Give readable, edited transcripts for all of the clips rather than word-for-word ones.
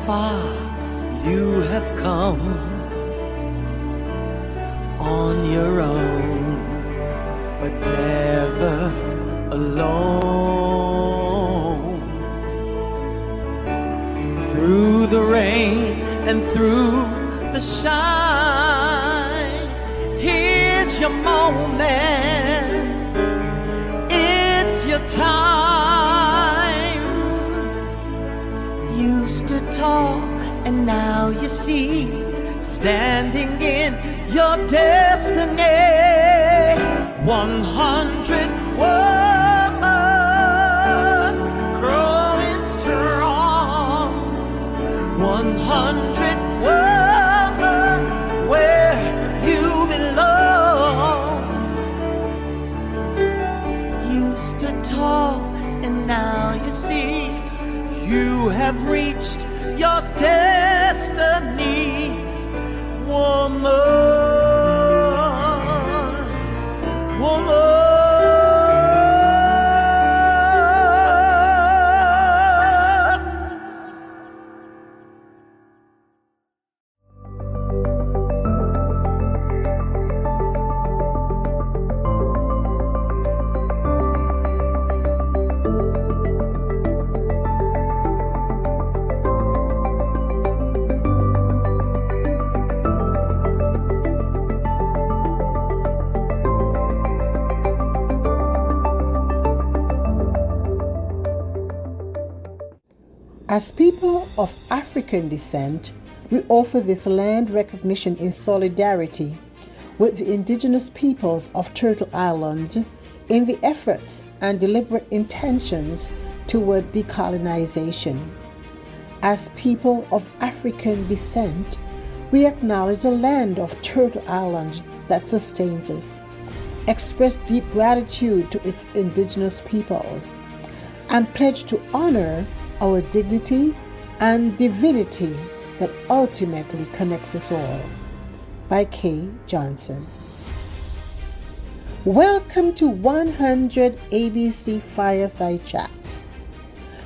far you have come on your own, but never alone. Through the rain and through the shine, here's your moment, it's your time. You stood tall and now you see, standing in your destiny. 100 women growing strong. 100 women where you belong. You stood tall and now you see, you have reached your destiny. Woman, woman. As people of African descent, we offer this land recognition in solidarity with the indigenous peoples of Turtle Island in the efforts and deliberate intentions toward decolonization. As people of African descent, we acknowledge the land of Turtle Island that sustains us, express deep gratitude to its indigenous peoples, and pledge to honor our dignity and divinity that ultimately connects us all. By Kay Johnson. Welcome to 100 ABC Fireside Chats.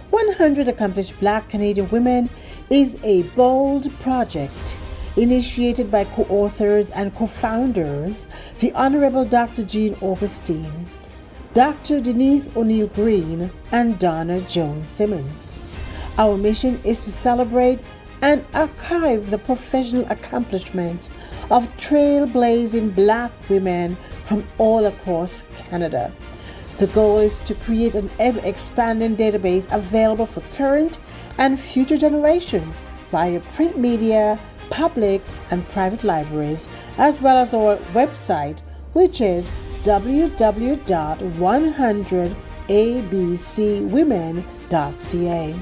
100 Accomplished Black Canadian Women is a bold project initiated by co-authors and co-founders, the Honorable Dr. Jean Augustine, Dr. Denise O'Neill Green, and Donna Jones Simmons. Our mission is to celebrate and archive the professional accomplishments of trailblazing Black women from all across Canada. The goal is to create an ever-expanding database available for current and future generations via print media, public and private libraries, as well as our website, which is www.100abcwomen.ca.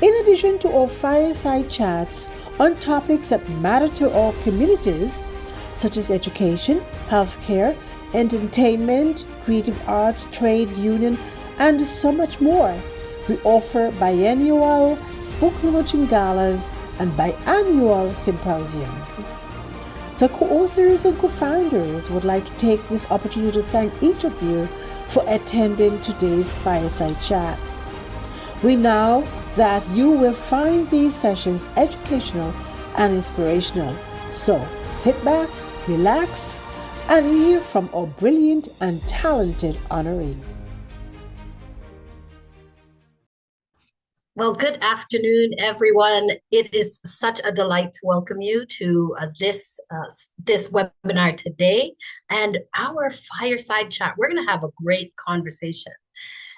In addition to our fireside chats on topics that matter to our communities, such as education, healthcare, entertainment, creative arts, trade union, and so much more, we offer biennial book launching galas and biannual symposiums. The co-authors and co-founders would like to take this opportunity to thank each of you for attending today's fireside chat. We know that you will find these sessions educational and inspirational. So sit back, relax, and hear from our brilliant and talented honorees. Well, good afternoon, everyone. It is such a delight to welcome you to this webinar today and our fireside chat. We're going to have a great conversation.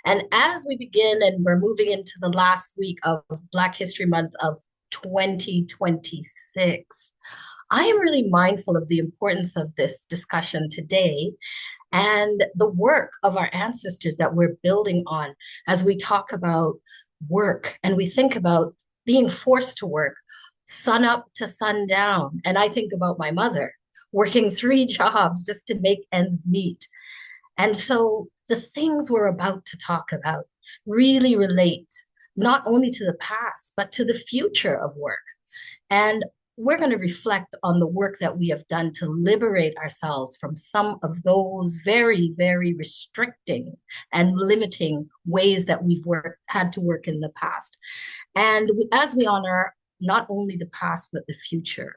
And as we begin and we're moving into the last week of Black History Month of 2026, I am really mindful of the importance of this discussion today and the work of our ancestors that we're building on as we talk about work and we think about being forced to work sun up to sundown. And I think about my mother working 3 jobs just to make ends meet. And so the things we're about to talk about really relate not only to the past, but to the future of work. And we're going to reflect on the work that we have done to liberate ourselves from some of those very, very restricting and limiting ways that we've had to work in the past. And as we honor not only the past, but the future.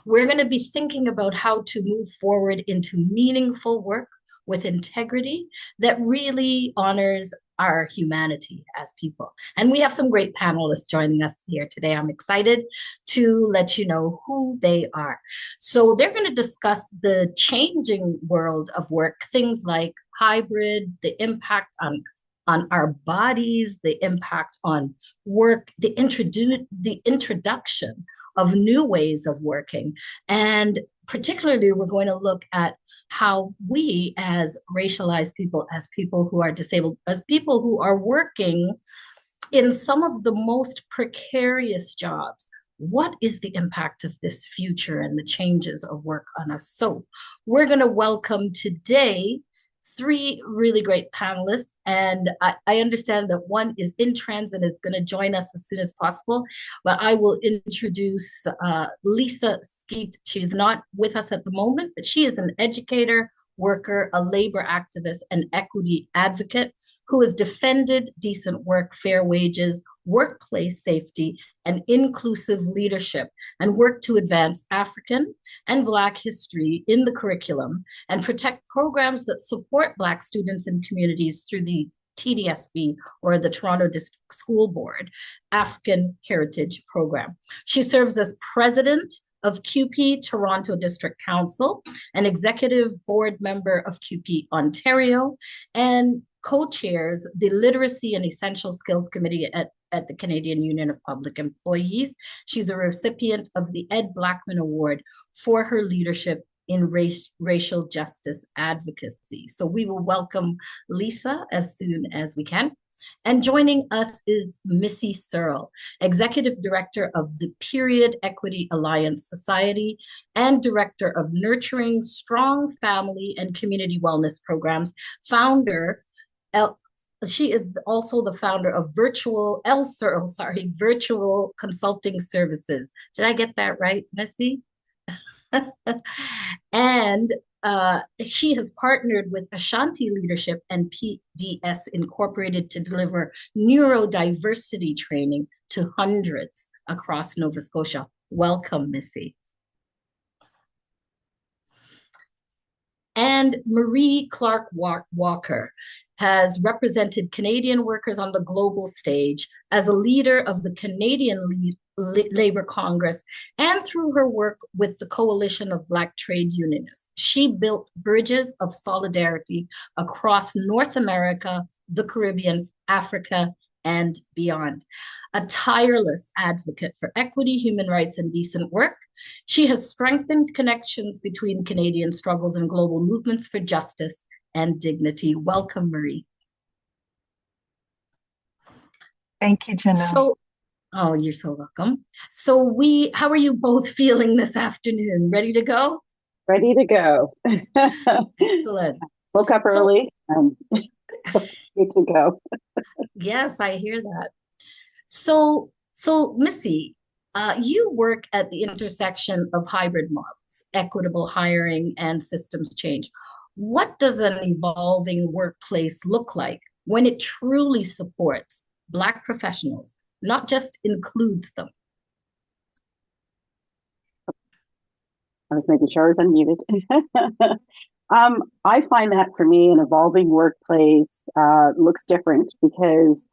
We're going to be thinking about how to move forward into meaningful work with integrity that really honors our humanity as people. And we have some great panelists joining us here today. I'm excited to let you know who they are. So they're going to discuss the changing world of work, things like hybrid, the impact on our bodies, the impact on work, the introduction of new ways of working. And particularly, we're going to look at how we, as racialized people, as people who are disabled, as people who are working in some of the most precarious jobs, what is the impact of this future and the changes of work on us? So, we're going to welcome today three really great panelists. And I understand that one is in transit and is going to join us as soon as possible. But I will introduce Lisa Skeet. She's not with us at the moment, but she is an educator, worker, a labor activist, and equity advocate who has defended decent work, fair wages, workplace safety, and inclusive leadership, and worked to advance African and Black history in the curriculum and protect programs that support Black students and communities through the TDSB, or the Toronto District School Board African Heritage Program. She serves as president of CUPE Toronto District Council, an executive board member of CUPE Ontario, and co-chairs the Literacy and Essential Skills Committee at the Canadian Union of Public Employees. She's a recipient of the Ed Blackman Award for her leadership in racial justice advocacy. So we will welcome Lisa as soon as we can. And joining us is Missy Searle, Executive Director of the Period Equity Alliance Society and Director of Nurturing Strong Family and Community Wellness Programs, she is also the founder of Virtual Consulting Services. Did I get that right, Missy? And she has partnered with Ashanti Leadership and PDS Incorporated to deliver neurodiversity training to hundreds across Nova Scotia. Welcome, Missy. And Marie Clark Walker has represented Canadian workers on the global stage as a leader of the Canadian Labour Congress and through her work with the Coalition of Black Trade Unionists. She built bridges of solidarity across North America, the Caribbean, Africa, and beyond. A tireless advocate for equity, human rights, and decent work, she has strengthened connections between Canadian struggles and global movements for justice and dignity. Welcome, Marie. Thank you, Janelle. Oh, you're so welcome. So how are you both feeling this afternoon? Ready to go? Ready to go. Excellent. Woke up early. Good to go. Yes, I hear that. So Missy, you work at the intersection of hybrid models, equitable hiring, and systems change. What does an evolving workplace look like when it truly supports Black professionals, not just includes them? I was making sure I was unmuted. I find that for me, an evolving workplace looks different because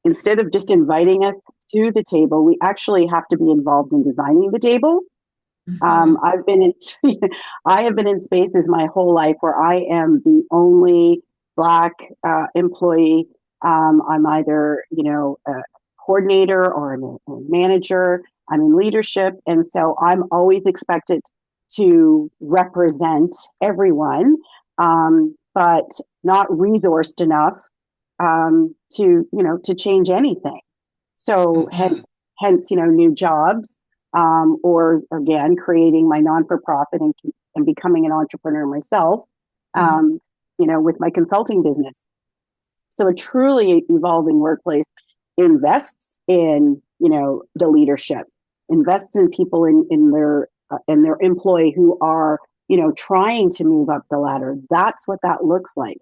instead of just inviting us to the table, we actually have to be involved in designing the table. Mm-hmm. I have been in spaces my whole life where I am the only Black employee. I'm either, a coordinator or a manager. I'm in leadership. And so I'm always expected to represent everyone, but not resourced enough to change anything. So hence, new jobs, or again, creating my non-for-profit and becoming an entrepreneur myself, with my consulting business. So a truly evolving workplace invests in, the leadership, invests in people in their employee who are, trying to move up the ladder. That's what that looks like.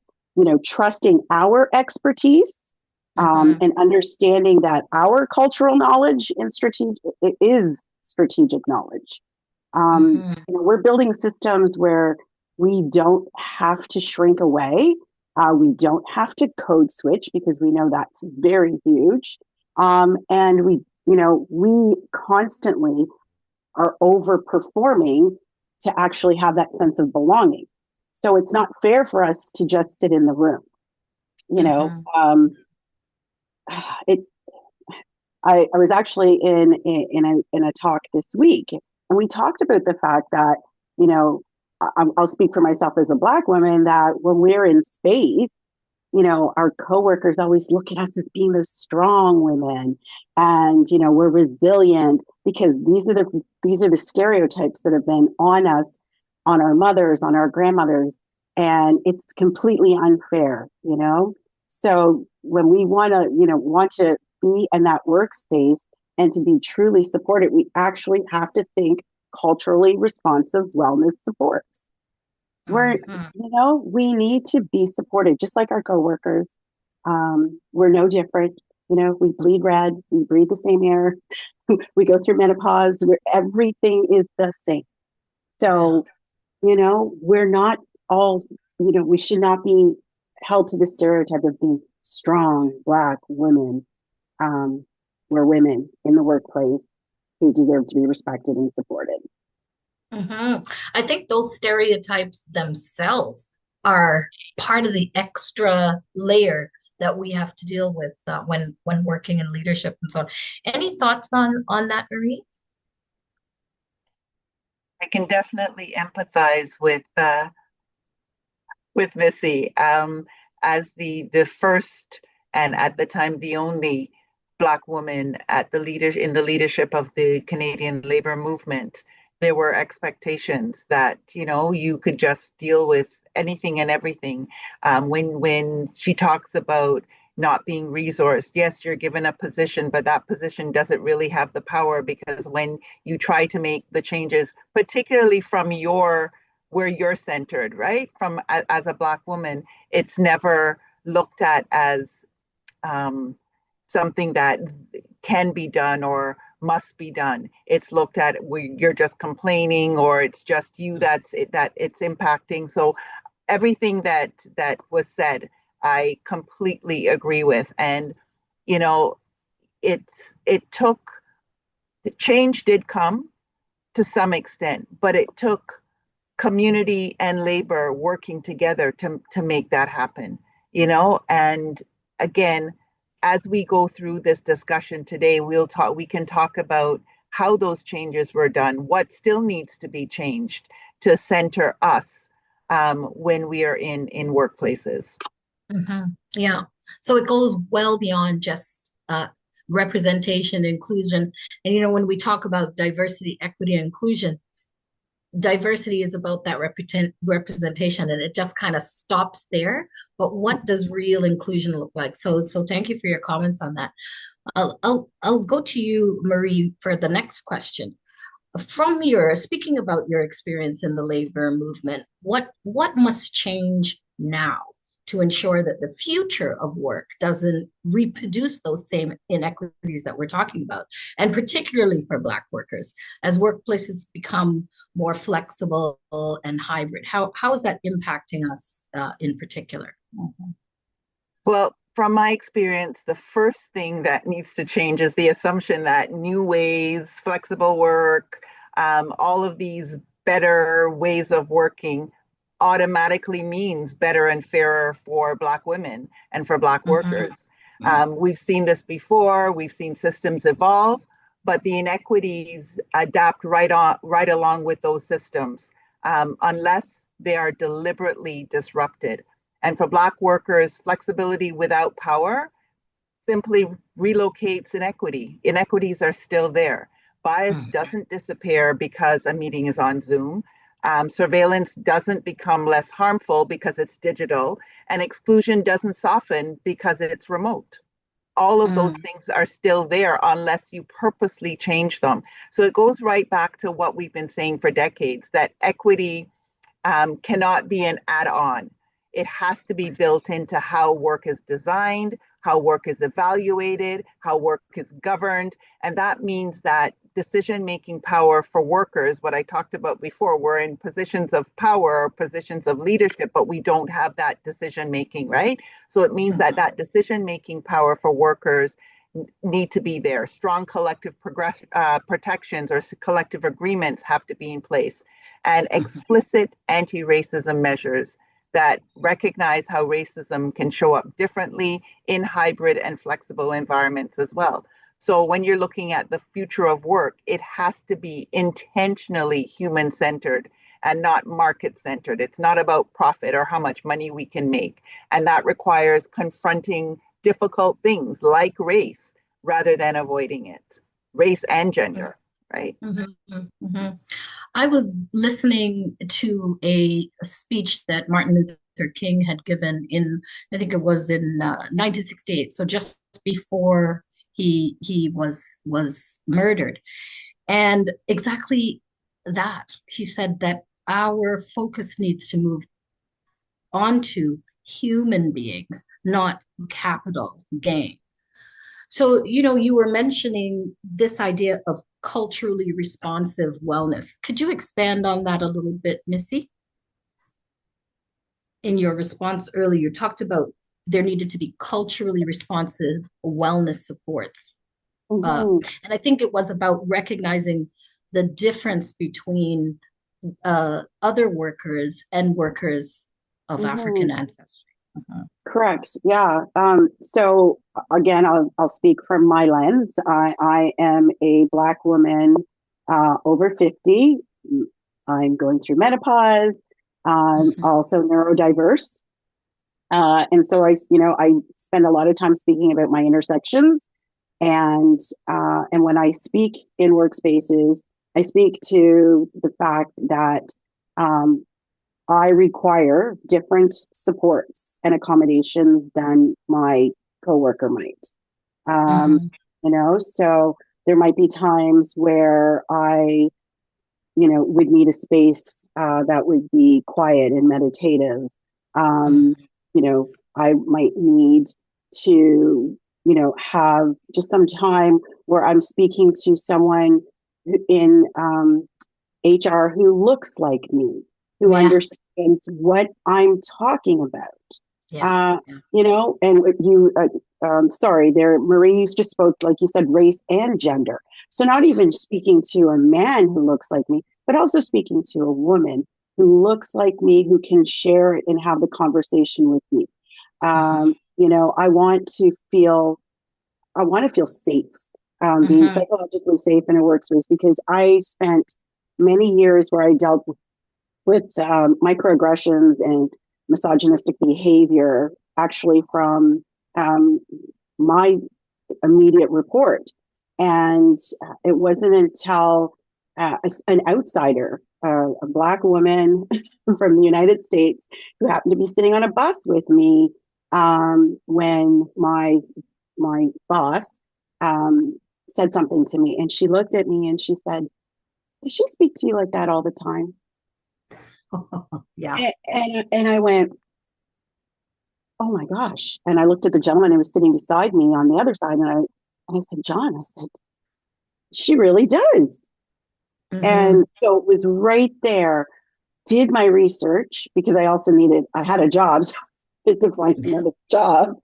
Trusting our expertise And understanding that our cultural knowledge is strategic knowledge. We're building systems where we don't have to shrink away. We don't have to code switch because we know that's very huge. And we constantly are overperforming to actually have that sense of belonging. So it's not fair for us to just sit in the room. I was actually in a talk this week, and we talked about the fact that, I'll speak for myself as a Black woman, that when we're in space, our coworkers always look at us as being those strong women, and we're resilient, because these are the stereotypes that have been on us, on our mothers, on our grandmothers, and it's completely unfair. So when we want to be in that workspace and to be truly supported, we actually have to think culturally responsive wellness supports. We need to be supported, just like our coworkers. We're no different. We bleed red, we breathe the same air, we go through menopause, where everything is the same. So, we're not all, we should not be held to the stereotype of being strong Black women. We're women in the workplace who deserve to be respected and supported. I think those stereotypes themselves are part of the extra layer that we have to deal with when working in leadership and so on. Any thoughts on that, Marie? I can definitely empathize with Missy, as the first, and at the time the only, Black woman in the leadership of the Canadian labor movement. There were expectations that you could just deal with anything and everything. When she talks about not being resourced, yes, you're given a position, but that position doesn't really have the power, because when you try to make the changes, particularly from where you're centered, right? As a Black woman, it's never looked at as something that can be done or must be done. It's looked at where you're just complaining, or it's just you that it's impacting. So everything that was said, I completely agree with. And the change did come to some extent, but it took community and labor working together to make that happen. And again, as we go through this discussion today, we can talk about how those changes were done, what still needs to be changed to center us when we are in workplaces. Yeah. So it goes well beyond just representation, inclusion. And when we talk about diversity, equity, and inclusion, diversity is about that representation, and it just kind of stops there. But what does real inclusion look like? So thank you for your comments on that. I'll go to you, Marie, for the next question. Speaking about your experience in the labor movement, what must change now to ensure that the future of work doesn't reproduce those same inequities that we're talking about, and particularly for Black workers, as workplaces become more flexible and hybrid? How is that impacting us in particular? Well, from my experience, the first thing that needs to change is the assumption that new ways, flexible work, all of these better ways of working automatically means better and fairer for Black women and for Black workers. We've seen this before. We've seen systems evolve, but the inequities adapt right along with those systems, unless they are deliberately disrupted. And for Black workers, flexibility without power simply relocates inequity. Inequities are still there. Bias doesn't disappear because a meeting is on Zoom. Surveillance doesn't become less harmful because it's digital, and exclusion doesn't soften because it's remote. All of those things are still there unless you purposely change them. So it goes right back to what we've been saying for decades, that equity cannot be an add-on. It has to be built into how work is designed, how work is evaluated, how work is governed. And that means that decision-making power for workers, what I talked about before, we're in positions of power or positions of leadership, but we don't have that decision-making, right? So it means that that decision-making power for workers need to be there. Strong collective protections or collective agreements have to be in place, and explicit anti-racism measures that recognize how racism can show up differently in hybrid and flexible environments as well. So when you're looking at the future of work, it has to be intentionally human-centered and not market-centered. It's not about profit or how much money we can make. And that requires confronting difficult things like race rather than avoiding it, race and gender, right? I was listening to a speech that Martin Luther King had given in, I think it was in 1968, so just before he was murdered. And exactly that, he said that our focus needs to move onto human beings, not capital gain. So, you were mentioning this idea of culturally responsive wellness. Could you expand on that a little bit, Missy? In your response earlier, you talked about there needed to be culturally responsive wellness supports. And I think it was about recognizing the difference between other workers and workers of African ancestry. Correct. Yeah. So again, I'll speak from my lens. I am a Black woman over 50. I'm going through menopause. I'm also neurodiverse. And so I spend a lot of time speaking about my intersections. And when I speak in workspaces, I speak to the fact that I require different supports and accommodations than my coworker might. So there might be times where I, would need a space that would be quiet and meditative. I might need to, have just some time where I'm speaking to someone in HR who looks like me, who understands what I'm talking about. Yes. And you, sorry, Marie just spoke, like you said, race and gender. So not even speaking to a man who looks like me, but also speaking to a woman who looks like me, who can share and have the conversation with me. I want to feel safe, being psychologically safe in a workspace, because I spent many years where I dealt with microaggressions and misogynistic behavior, actually from my immediate report. And it wasn't until an outsider, a Black woman from the United States, who happened to be sitting on a bus with me when my boss said something to me, and she looked at me and she said, "Does she speak to you like that all the time?" Yeah. And I went, "Oh my gosh." And I looked at the gentleman who was sitting beside me on the other side, and I said, "John," I said, "she really does." And so it was right there. Did my research, because I had a job, so I had to find another job.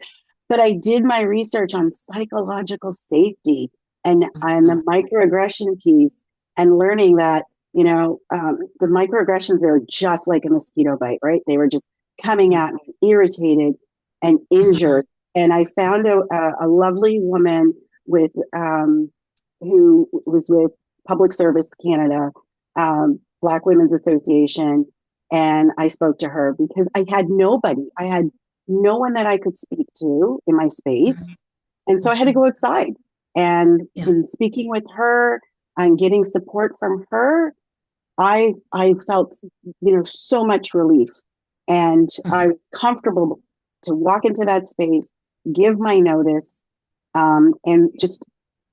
But I did my research on psychological safety and the microaggression piece, and learning that, the microaggressions are just like a mosquito bite, right? They were just coming at me, irritated and injured. And I found a lovely woman who was with Public Service Canada, Black Women's Association. And I spoke to her because I had nobody. I had no one that I could speak to in my space. And so I had to go outside, and in speaking with her and getting support from her, I felt, so much relief. And I was comfortable to walk into that space, give my notice, and just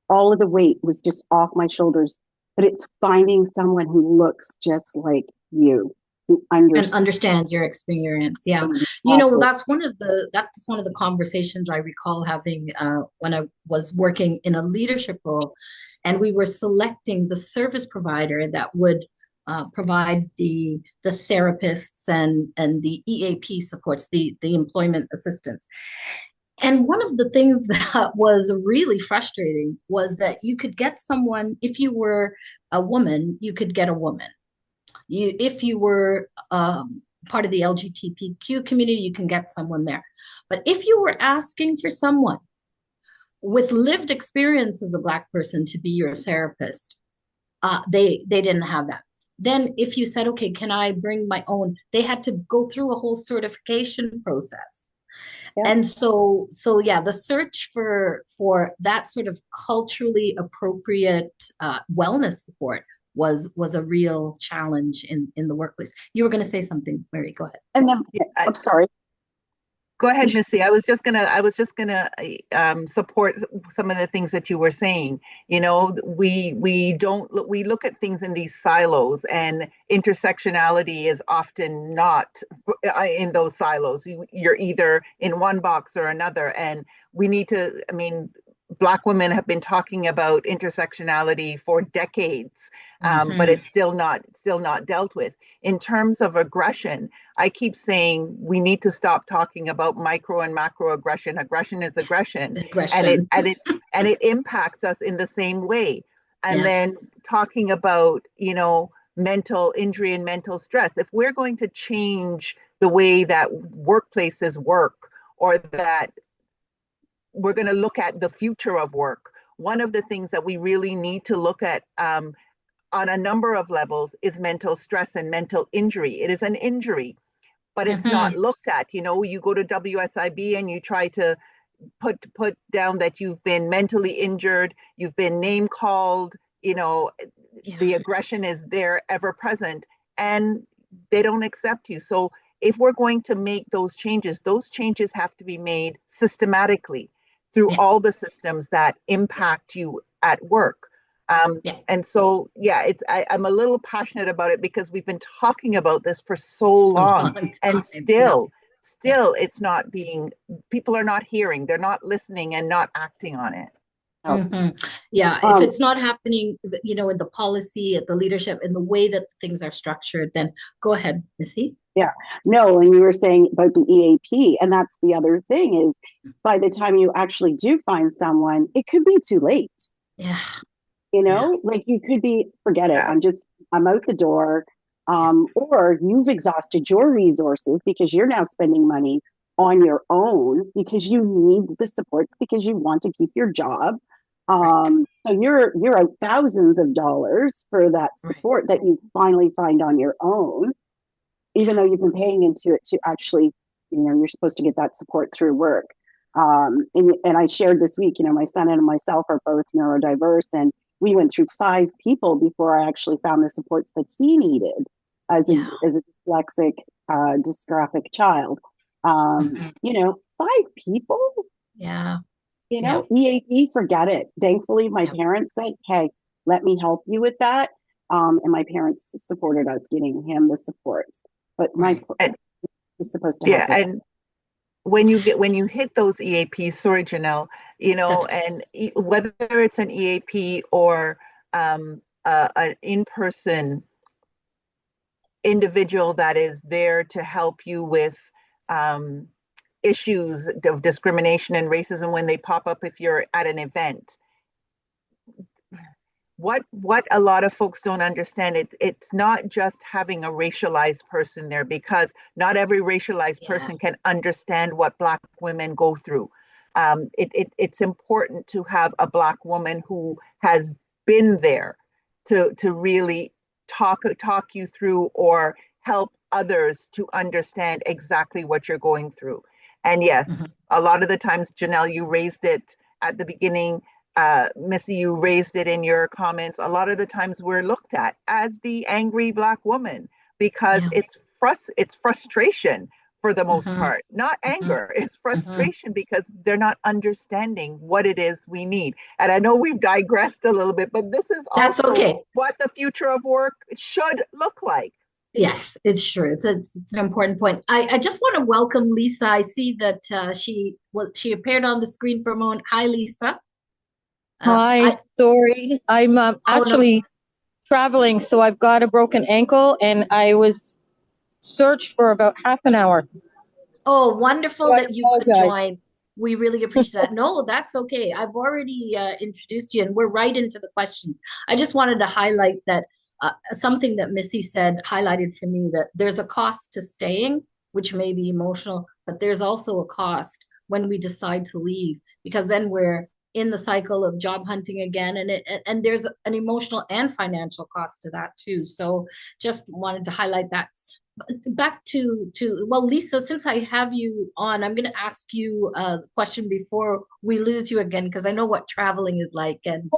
all of the weight was just off my shoulders. But it's finding someone who looks just like you. who And understands. understands your experience. Yeah. Exactly. That's one of the conversations I recall having when I was working in a leadership role, and we were selecting the service provider that would provide the therapists and the EAP supports, the employment assistance. And one of the things that was really frustrating was that you could get someone, if you were a woman, you could get a woman. If you were part of the LGBTQ community, you can get someone there. But if you were asking for someone with lived experience as a Black person to be your therapist, they didn't have that. Then if you said, okay, can I bring my own? They had to go through a whole certification process. Yeah. And so yeah, the search for that sort of culturally appropriate wellness support was a real challenge in the workplace. You were going to say something, Mary. Go ahead. And then, I'm sorry. Go ahead, Missy. I was just gonna support some of the things that you were saying. You know, we don't look, we look at things in these silos, and intersectionality is often not in those silos. You're either in one box or another, and we need to. I mean, Black women have been talking about intersectionality for decades, but Mm-hmm. it's still not dealt with. In terms of aggression, I keep saying we need to stop talking about micro and macro aggression. Aggression is aggression, and it Aggression. and it and it impacts us in the same way. And Yes. then talking about, mental injury and mental stress. If we're going to change the way that workplaces work, or that we're going to look at the future of work, one of the things that we really need to look at, on a number of levels, is mental stress and mental injury. It is an injury, but it's not Mm-hmm. looked at. You go to WSIB and you try to put down that you've been mentally injured, you've been name called, Yeah. the aggression is there, ever present, and they don't accept you. So if we're going to make those changes have to be made systematically through Yeah. all the systems that impact you at work. Yeah. And so, yeah, I'm a little passionate about it because we've been talking about this for so A long, long and time. Yeah. Yeah. still it's not being, people are not hearing, they're not listening and not acting on it. No. Hmm. Yeah, if Um, it's not happening, in the policy, at the leadership, in the way that things are structured, then go ahead, Missy. yeah, no, and you were saying about the EAP, and that's the other thing is by the time you actually do find someone, it could be too late. Yeah, You yeah, know, like you could be, forget it, Yeah. I'm out the door. yeah, Or you've exhausted your resources because you're now spending money on your own because you need the supports because you want to keep your job. right, So you're out thousands of dollars for that right. support that you finally find on your own, even though you've been paying into it to actually, you're supposed to get that support through work. And I shared this week, my son and myself are both neurodiverse, and we went through 5 people before I actually found the supports that he needed Yeah. as a dyslexic, dysgraphic child. Mhm. 5 people, Yeah, yeah, EAP, forget it. Thankfully, my yeah, parents said, hey, let me help you with that. And my parents supported us getting him the support. But my right. And was supposed to yeah, help with that. and when you hit those EAPs, sorry, Janelle, That's okay. and whether it's an EAP or an in-person individual that is there to help you with um, issues of discrimination and racism when they pop up if you're at an event. What a lot of folks don't understand, it's not just having a racialized person there, because not every racialized Yeah. person can understand what Black women go through. It's important to have a Black woman who has been there to really talk you through, or help others to understand exactly what you're going through. And yes, Mhm. a lot of the times, Janelle, you raised it at the beginning, Missy, you raised it in your comments. A lot of the times we're looked at as the angry Black woman because Yeah. it's frustration for the most Hmm. part, not Hmm. anger. It's Hmm. frustration because they're not understanding what it is we need. And I know we've digressed a little bit, but this is That's also okay. what the future of work should look like. Yes, it's true. It's an important point. I just want to welcome Lisa. I see that she appeared on the screen for a moment. Hi, Lisa. Hi, I sorry. I'm Oh no. actually traveling, so I've got a broken ankle and I was searched for about half an hour. Oh, So wonderful I that you could apologize. join. We really appreciate that. No, that's okay. I've already introduced you, and we're right into the questions. I just wanted to highlight that something that Missy said highlighted for me that there's a cost to staying, which may be emotional, but there's also a cost when we decide to leave, because then we're in the cycle of job hunting again, and there's an emotional and financial cost to that too. So just wanted to highlight that. Back to well, Lisa, since I have you on, I'm going to ask you a question before we lose you again, because I know what traveling is like. And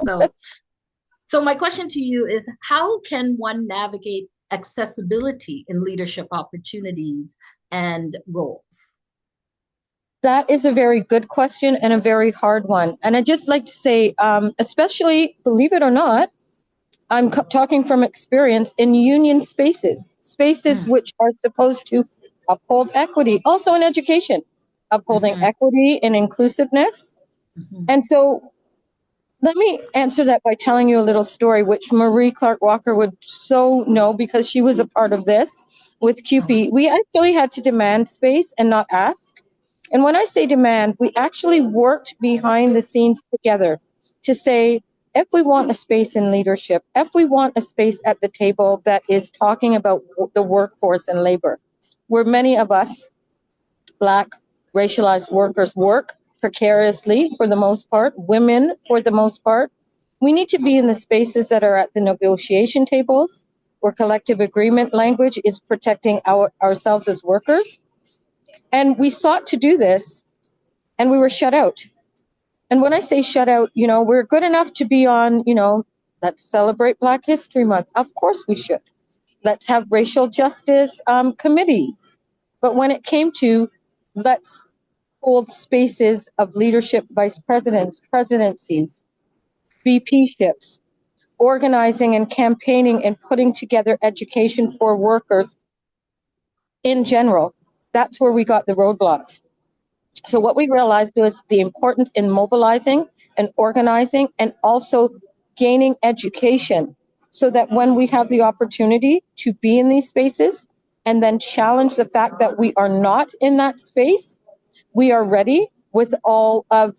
so my question to you is, how can one navigate accessibility in leadership opportunities and roles? That is a very good question and a very hard one. And I'd just like to say, especially, believe it or not, I'm talking from experience in union spaces, spaces Mm, which are supposed to uphold equity, also in education, upholding mhm, equity and inclusiveness. mhm, And so let me answer that by telling you a little story, which Marie Clark Walker would so know because she was a part of this with mhm, QP. We actually had to demand space and not ask. And when I say demand, we actually worked behind the scenes together to say, if we want a space in leadership, if we want a space at the table that is talking about the workforce and labor, where many of us Black racialized workers work precariously for the most part, women for the most part. We need to be in the spaces that are at the negotiation tables where collective agreement language is protecting ourselves as workers. And we sought to do this and we were shut out. And when I say shut out, we're good enough to be on, let's celebrate Black History Month. Of course we should. Let's have racial justice committees. But when it came to let's hold spaces of leadership, vice presidents, presidencies, VP-ships, organizing and campaigning and putting together education for workers in general. That's where we got the roadblocks. So what we realized was the importance in mobilizing and organizing and also gaining education so that when we have the opportunity to be in these spaces and then challenge the fact that we are not in that space, we are ready with all of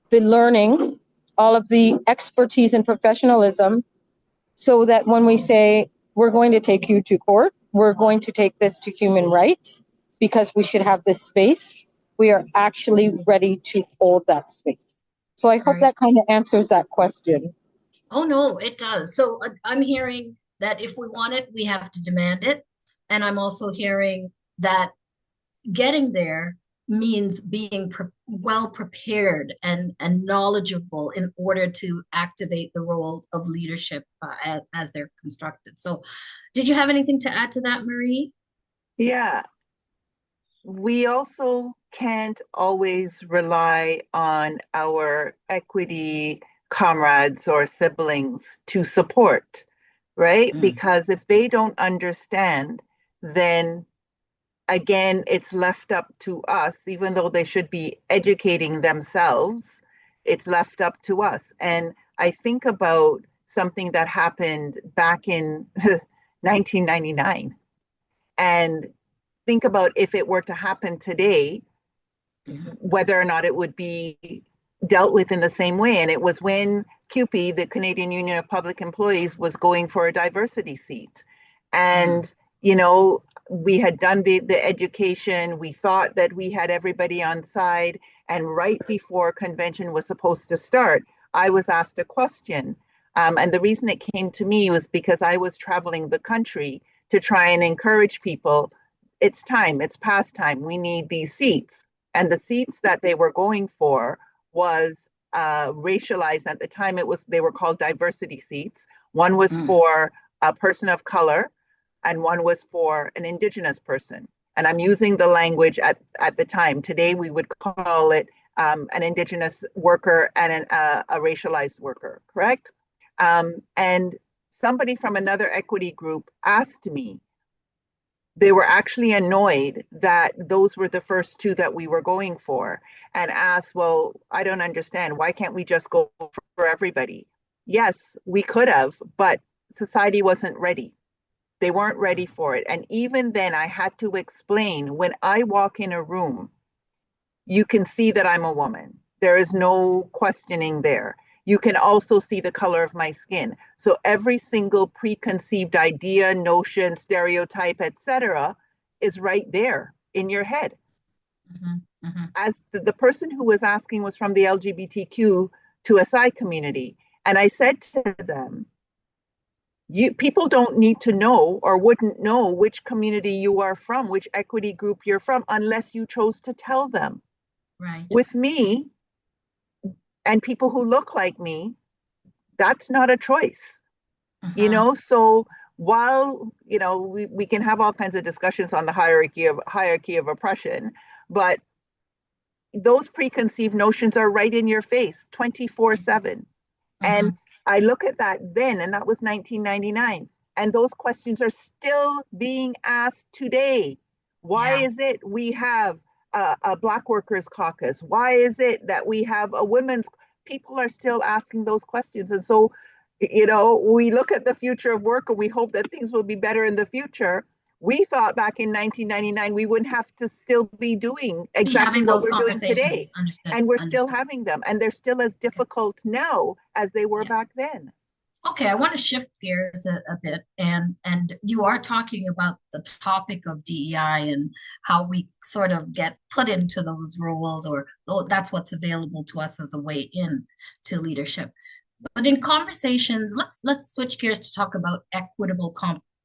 the learning, all of the expertise and professionalism, so that when we say, we're going to take you to court, we're going to take this to human rights because we should have this space, we are actually ready to hold that space. So I hope right. that kind of answers that question. Oh no, it does. So I'm hearing that if we want it, we have to demand it. And I'm also hearing that getting there means being well prepared and knowledgeable in order to activate the roles of leadership as they're constructed. So, did you have anything to add to that, Marie? Yeah, we also can't always rely on our equity comrades or siblings to support, right? Mm, Because if they don't understand, then again, it's left up to us, even though they should be educating themselves, it's left up to us. And I think about something that happened back in 1999 and think about if it were to happen today, mhm, whether or not it would be dealt with in the same way. And it was when CUPE, the Canadian Union of Public Employees, was going for a diversity seat. mm, And, we had done the education, we thought that we had everybody on side. And right before convention was supposed to start, I was asked a question. And the reason it came to me was because I was traveling the country to try and encourage people. It's time, it's past time, we need these seats. And the seats that they were going for was racialized. At the time, they were called diversity seats. One was mm, for a person of color, and one was for an Indigenous person. And I'm using the language at the time. Today, we would call it an Indigenous worker and a racialized worker, correct? And somebody from another equity group asked me, They were actually annoyed that those were the first two that we were going for and asked, well, I don't understand. Why can't we just go for everybody? Yes, we could have, but society wasn't ready. They weren't ready for it. And even then, I had to explain when I walk in a room, you can see that I'm a woman. There is no questioning there. You can also see the color of my skin. So every single preconceived idea, notion, stereotype, etc., is right there in your head. Mm-hmm. Mm-hmm. As the person who was asking was from the LGBTQ to SI community, and I said to them, you people don't need to know or wouldn't know which community you are from, which equity group you're from, unless you chose to tell them. Right. With me and people who look like me, that's not a choice. So while we can have all kinds of discussions on the hierarchy of oppression, but those preconceived notions are right in your face 24/7. Mm-hmm. And I look at that then, and that was 1999, and those questions are still being asked today. Why Yeah. is it we have a Black Workers Caucus? Why is it that we have a women's? People are still asking those questions. And so, we look at the future of work and we hope that things will be better in the future. We thought back in 1999 we wouldn't have to still be doing Be exactly having what those we're doing conversations. today. Understood. And we're still Understood. having them, and they're still as difficult now as they were Yes. back then. Okay, I want to shift gears a bit, and you are talking about the topic of DEI and how we sort of get put into those roles, or that's what's available to us as a way in to leadership. But in conversations, let's switch gears to talk about equitable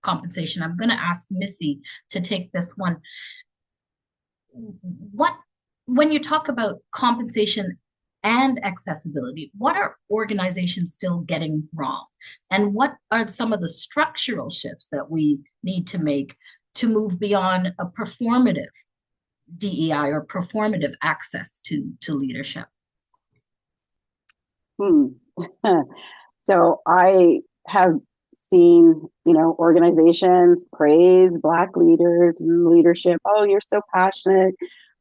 compensation. I'm going to ask Missy to take this one. What When you talk about compensation and accessibility, what are organizations still getting wrong? And what are some of the structural shifts that we need to make to move beyond a performative DEI or performative access to leadership? Hmm. So I have seen, organizations praise Black leaders and leadership. Oh, you're so passionate.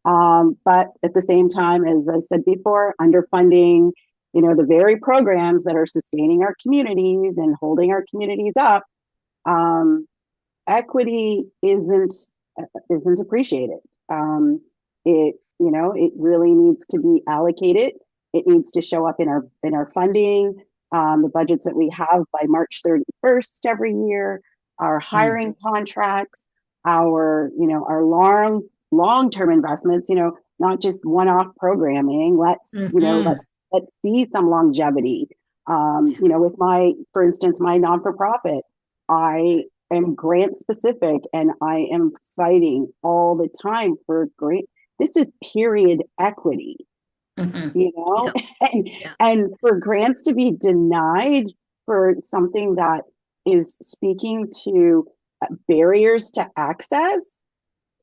But at the same time, as I said before, underfunding, the very programs that are sustaining our communities and holding our communities up. Equity isn't appreciated. It really needs to be allocated. It needs to show up in our funding, the budgets that we have by March 31st every year, our hiring contracts, our long-term investments, not just one-off programming. Let's see some longevity. With for instance, my non-for-profit, I am grant specific and I am fighting all the time for grant. This is period equity, Yeah. and, Yeah. and for grants to be denied for something that is speaking to barriers to access.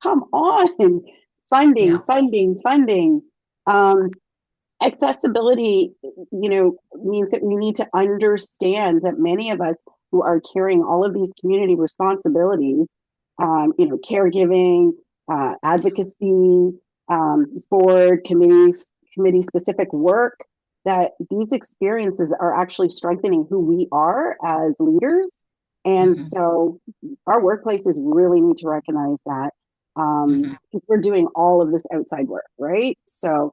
Come on, Yeah. funding. Accessibility, means that we need to understand that many of us who are carrying all of these community responsibilities, caregiving, advocacy, board committees, committee specific work, that these experiences are actually strengthening who we are as leaders. And so our workplaces really need to recognize that, because we're doing all of this outside work, right? So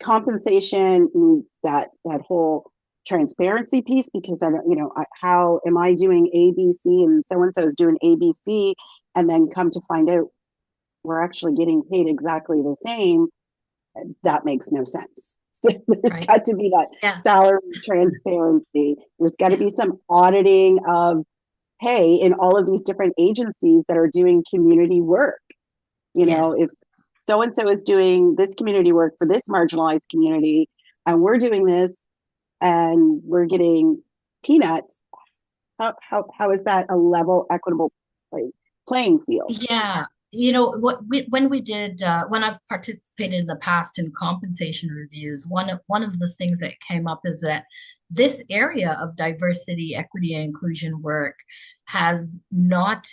compensation needs that whole transparency piece, because I don't, how am I doing ABC and so is doing ABC, and then come to find out we're actually getting paid exactly the same? That makes no sense. So there's got to be that salary transparency. There's got to be some auditing of, hey, in all of these different agencies that are doing community work, if so and so is doing this community work for this marginalized community, and we're doing this and we're getting peanuts, how is that a level, equitable playing field? Yeah. When I've participated in the past in compensation reviews, one of the things that came up is that this area of diversity, equity, and inclusion work has not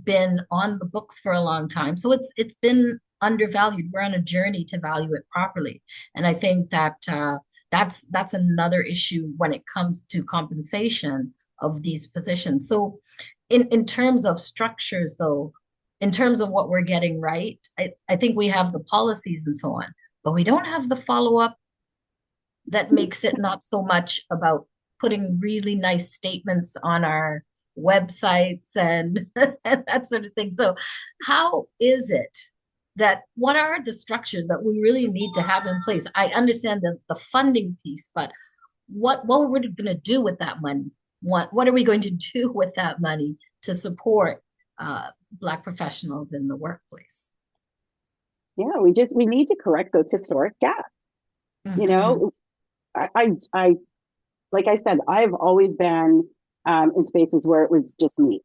been on the books for a long time. So it's been undervalued. We're on a journey to value it properly. And I think that that's another issue when it comes to compensation of these positions. So in terms of structures though, in terms of what we're getting right, I think we have the policies and so on, but we don't have the follow-up that makes it not so much about putting really nice statements on our websites and, and that sort of thing. So, how is it that what are the structures that we really need to have in place? I understand the funding piece, but what are we going to do with that money? What are we going to do with that money to support Black professionals in the workplace? Yeah, we need to correct those historic gaps. You Mm-hmm. know, I like I said, I've always been in spaces where it was just me.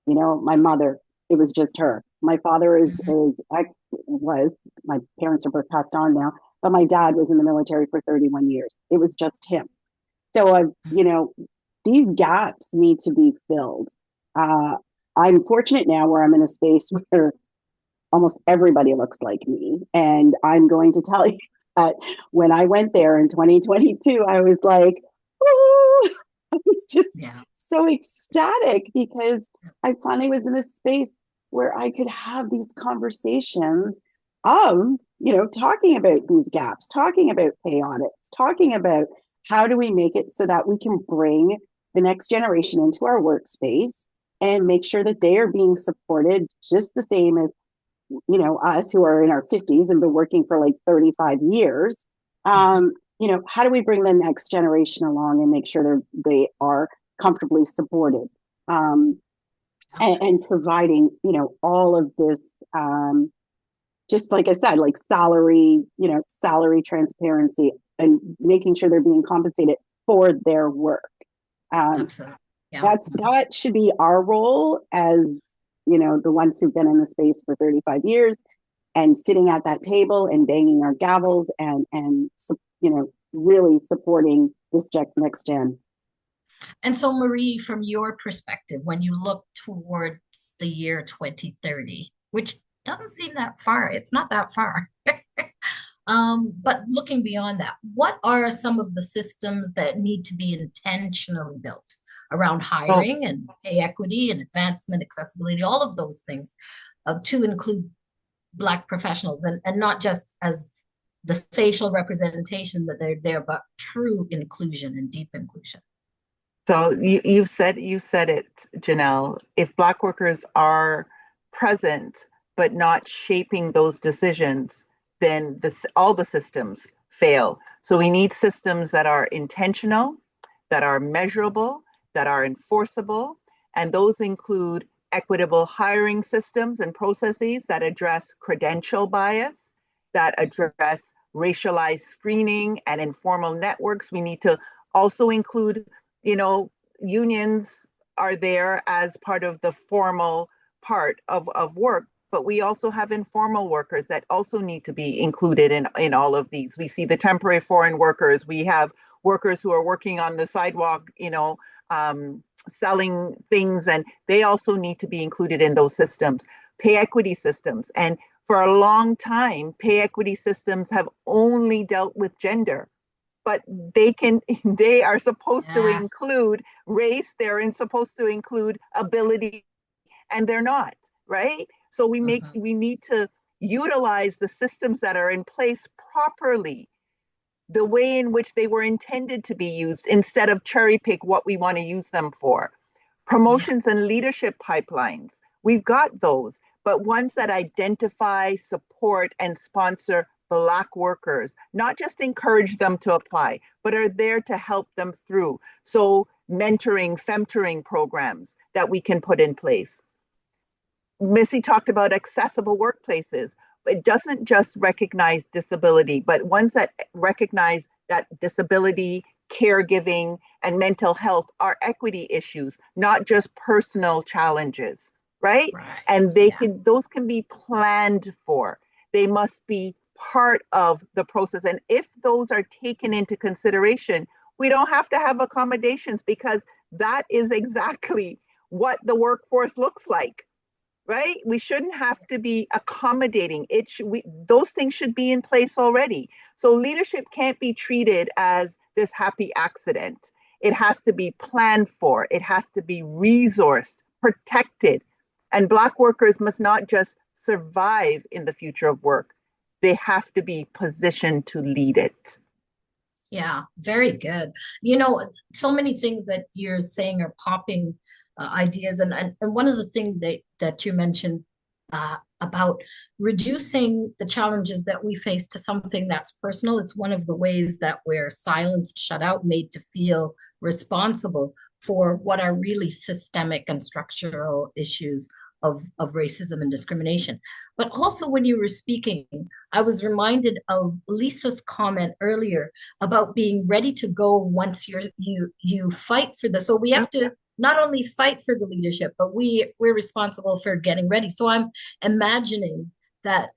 You know, my mother, it was just her. My father Mm-hmm. was, my parents are both passed on now, but my dad was in the military for 31 years. It was just him. So you know, these gaps need to be filled. Uh, I'm fortunate now where I'm in a space where almost everybody looks like me. And I'm going to tell you that when I went there in 2022, I was like, oh, I was just Yeah. so ecstatic because I finally was in a space where I could have these conversations of, you know, talking about these gaps, talking about pay audits, talking about how do we make it so that we can bring the next generation into our workspace and make sure that they are being supported just the same as, you know, us who are in our 50s and been working for like 35 years. Mm-hmm. You know, how do we bring the next generation along and make sure they are comfortably supported, um, and providing, you know, all of this, just like I said, like salary, you know, salary transparency and making sure they're being compensated for their work. Um, Absolutely. Yeah. Mm-hmm. that should be our role as, you know, the ones who've been in the space for 35 years and sitting at that table and banging our gavels and you know, really supporting this next gen. And so, Marie, from your perspective, when you look towards the year 2030, which doesn't seem that far, it's not that far. But looking beyond that, what are some of the systems that need to be intentionally built around So hiring and pay equity and advancement, accessibility, all of those things to include Black professionals and not just as the facial representation that they're there, but true inclusion and deep inclusion? So you said it, Janelle. If Black workers are present but not shaping those decisions, then all the systems fail. So we need systems that are intentional, that are measurable, that are enforceable, and those include equitable hiring systems and processes that address credential bias, that address racialized screening and informal networks. We need to also include, you know, unions are there as part of the formal part of work, but we also have informal workers that also need to be included in all of these. We see the temporary foreign workers. We have workers who are working on the sidewalk, you know, selling things, and they also need to be included in those systems. Pay equity systems. And for a long time, pay equity systems have only dealt with gender, but they are supposed to Yeah. include race, they're supposed to include ability, and they're not, right? So Mhm. we need to utilize the systems that are in place properly, the way in which they were intended to be used, instead of cherry pick what we want to use them for. Yeah. Promotions and leadership pipelines, we've got those, but ones that identify, support, and sponsor Black workers, not just encourage them to apply, but are there to help them through. So, mentoring, femtoring programs that we can put in place. Missy talked about accessible workplaces. It doesn't just recognize disability, but ones that recognize that disability, caregiving, and mental health are equity issues, not just personal challenges, right? Right. And Yeah. those can be planned for. They must be part of the process. And if those are taken into consideration, we don't have to have accommodations because that is exactly what the workforce looks like, right? We shouldn't have to be accommodating. Those things should be in place already. So leadership can't be treated as this happy accident. It has to be planned for. It has to be resourced, protected. And Black workers must not just survive in the future of work. They have to be positioned to lead it. Yeah, very good. You know, so many things that you're saying are popping ideas, and one of the things that you mentioned about reducing the challenges that we face to something that's personal. It's one of the ways that we're silenced, shut out, made to feel responsible for what are really systemic and structural issues of racism and discrimination. But also, when you were speaking, I was reminded of Lisa's comment earlier about being ready to go once you fight for this. So we have to not only fight for the leadership, but we're responsible for getting ready. So I'm imagining that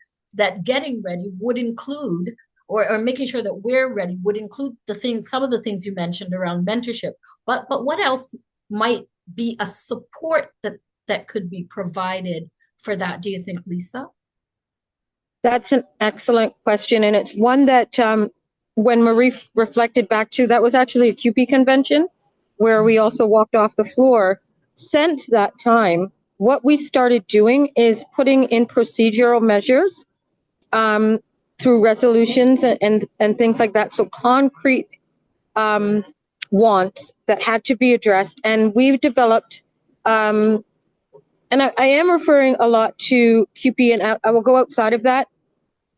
getting ready would include, or making sure that we're ready would include some of the things you mentioned around mentorship. But what else might be a support that could be provided for that, do you think, Lisa? That's an excellent question. And it's one that when Marie reflected back to, that was actually a CUPE convention where we also walked off the floor. Since that time, what we started doing is putting in procedural measures through resolutions and things like that. So concrete wants that had to be addressed. And we've developed, and I am referring a lot to CUPE, and I will go outside of that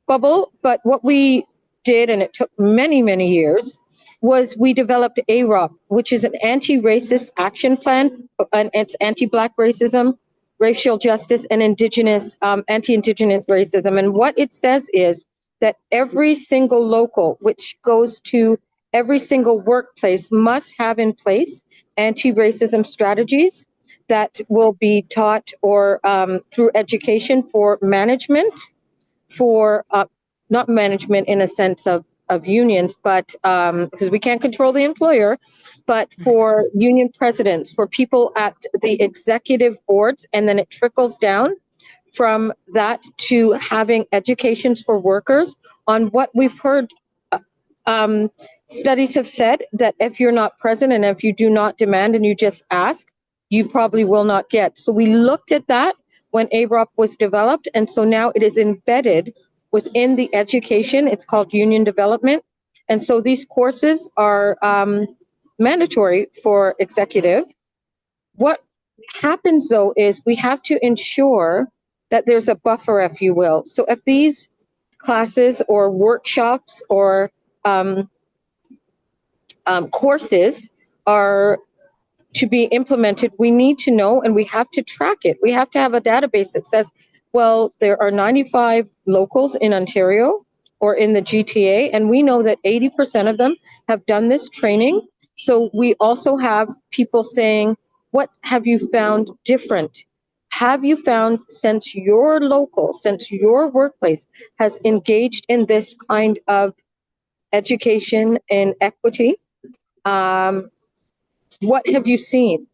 bubble. But what we did, and it took many, many years, was we developed AROP, which is an anti-racist action plan, and it's anti-Black racism, racial justice, and anti-Indigenous racism. And what it says is that every single local, which goes to every single workplace, must have in place anti-racism strategies that will be taught or through education for management, for not management in a sense of unions, but because we can't control the employer, but for union presidents, for people at the executive boards, and then it trickles down from that to having educations for workers on what we've heard. Studies have said that if you're not present and if you do not demand and you just ask, you probably will not get. So we looked at that when AROP was developed, and so now it is embedded within the education. It's called union development. And so these courses are mandatory for executive. What happens though is we have to ensure that there's a buffer, if you will. So if these classes or workshops or courses are to be implemented, we need to know and we have to track it. We have to have a database that says, well, there are 95 locals in Ontario or in the GTA, and we know that 80% of them have done this training. So we also have people saying, what have you found different? Have you found, since your local, since your workplace has engaged in this kind of education and equity, what have you seen?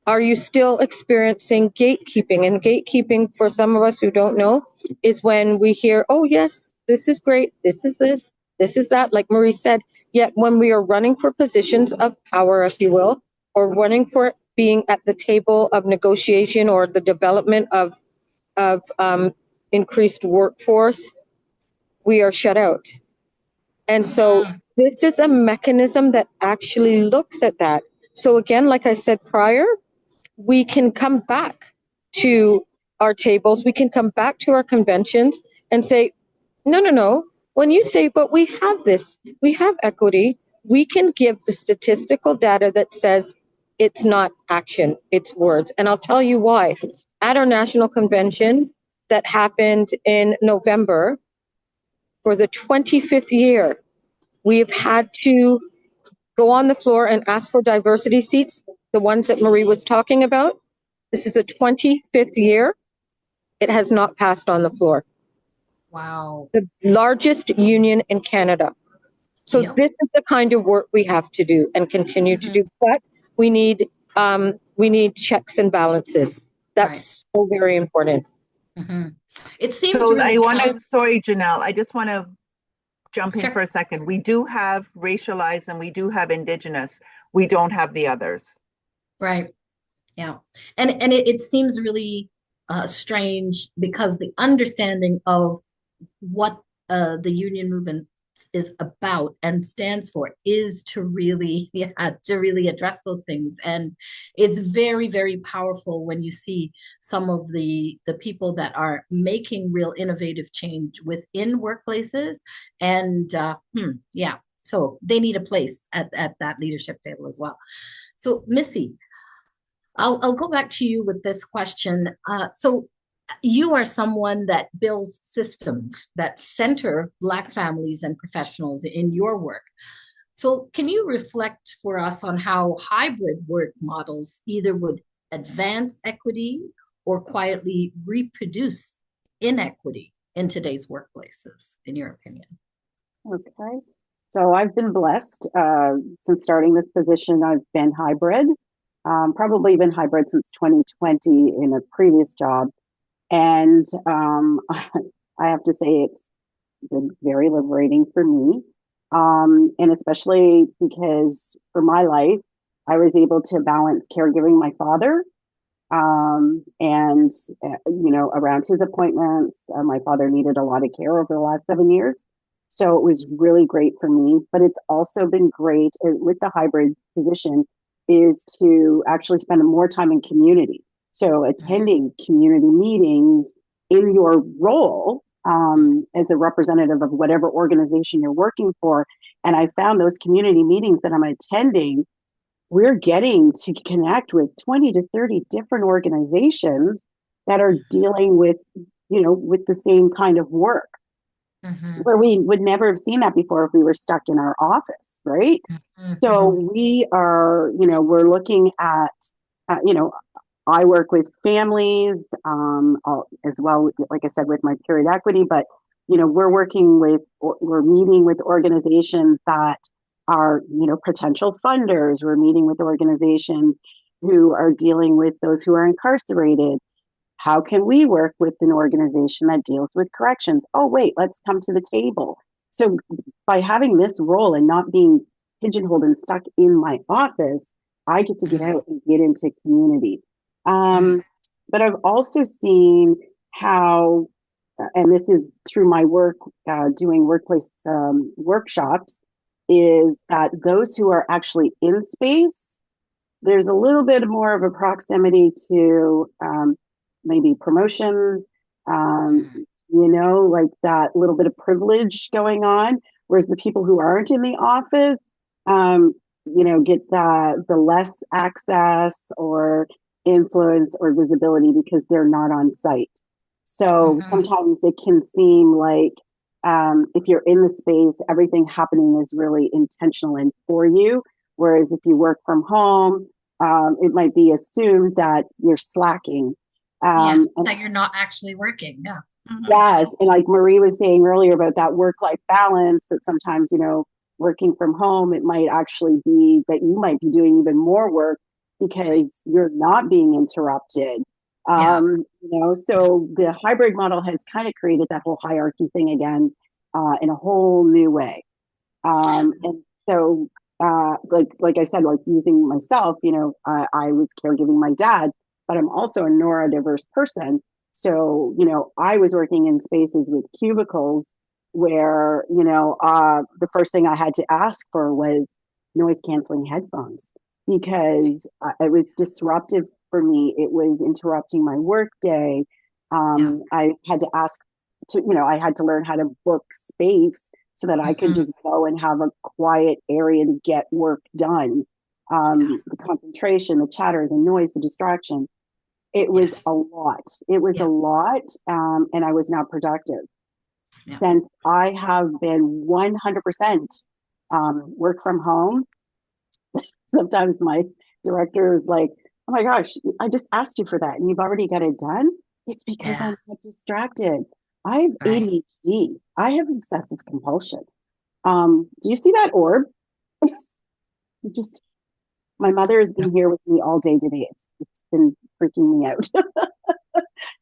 Are you still experiencing gatekeeping? And gatekeeping, for some of us who don't know, is when we hear, oh, yes, this is great, this is that, like Marie said. Yet when we are running for positions of power, if you will, or running for being at the table of negotiation or the development of increased workforce, we are shut out. And so this is a mechanism that actually looks at that. So again, like I said prior, we can come back to our tables, we can come back to our conventions and say, no. When you say, but we have this, we have equity, we can give the statistical data that says it's not action, it's words. And I'll tell you why. At our national convention that happened in November, for the 25th year, we've had to go on the floor and ask for diversity seats, the ones that Marie was talking about. This is the 25th year. It has not passed on the floor. Wow. The largest union in Canada. So this is the kind of work we have to do and continue to do. But we need checks and balances. That's so very important. Mm-hmm. It seems So really sorry, Janelle, I just want to jump in Sure. for a second. We do have racialized and we do have indigenous. We don't have the others. Right. Yeah. And it seems really strange because the understanding of what the union movement is about and stands for is to really, yeah, to really address those things. And it's very, very powerful when you see some of the people that are making real innovative change within workplaces. And yeah, so they need a place at that leadership table as well. So Missy, I'll go back to you with this question. So you are someone that builds systems that center Black families and professionals in your work. So can you reflect for us on how hybrid work models either would advance equity or quietly reproduce inequity in today's workplaces, in your opinion? Okay. So I've been blessed since starting this position. I've been hybrid, probably been hybrid since 2020 in a previous job. And I have to say it's been very liberating for me. And especially because for my life, I was able to balance caregiving my father and, around his appointments. My father needed a lot of care over the last 7 years. So it was really great for me. But it's also been great with the hybrid position is to actually spend more time in community. So attending community meetings in your role as a representative of whatever organization you're working for. And I found those community meetings that I'm attending, we're getting to connect with 20 to 30 different organizations that are dealing with, with the same kind of work where we would never have seen that before if we were stuck in our office, right? So we are, we're looking at, I work with families as well, like I said, with my period equity, but, we're meeting with organizations that are, potential funders. We're meeting with organizations who are dealing with those who are incarcerated. How can we work with an organization that deals with corrections? Oh, wait, let's come to the table. So by having this role and not being pigeonholed and stuck in my office, I get to get out and get into community. But I've also seen how, and this is through my work doing workplace workshops, is that those who are actually in space, there's a little bit more of a proximity to maybe promotions, like that little bit of privilege going on. Whereas the people who aren't in the office, get the less access or influence or visibility because they're not on site. So sometimes it can seem like if you're in the space, everything happening is really intentional and for you. Whereas if you work from home, it might be assumed that you're slacking. That you're not actually working. Yeah. Yes. And like Marie was saying earlier about that work-life balance, that sometimes, working from home, it might actually be that you might be doing even more work because you're not being interrupted. So the hybrid model has kind of created that whole hierarchy thing again in a whole new way. And so, like I said, like using myself, I was caregiving my dad, but I'm also a neurodiverse person. So, I was working in spaces with cubicles where, the first thing I had to ask for was noise canceling headphones because it was disruptive for me. It was interrupting my work day. I had to ask I had to learn how to book space so that I could just go and have a quiet area to get work done. The concentration, the chatter, the noise, the distraction. It was a lot. It was a lot, and I was not productive. Since I have been 100% work from home, sometimes my director is like, "Oh my gosh, I just asked you for that, and you've already got it done." It's because I'm not distracted. I have ADHD. I have obsessive compulsion. Do you see that orb? It just my mother has been here with me all day today. It's been freaking me out.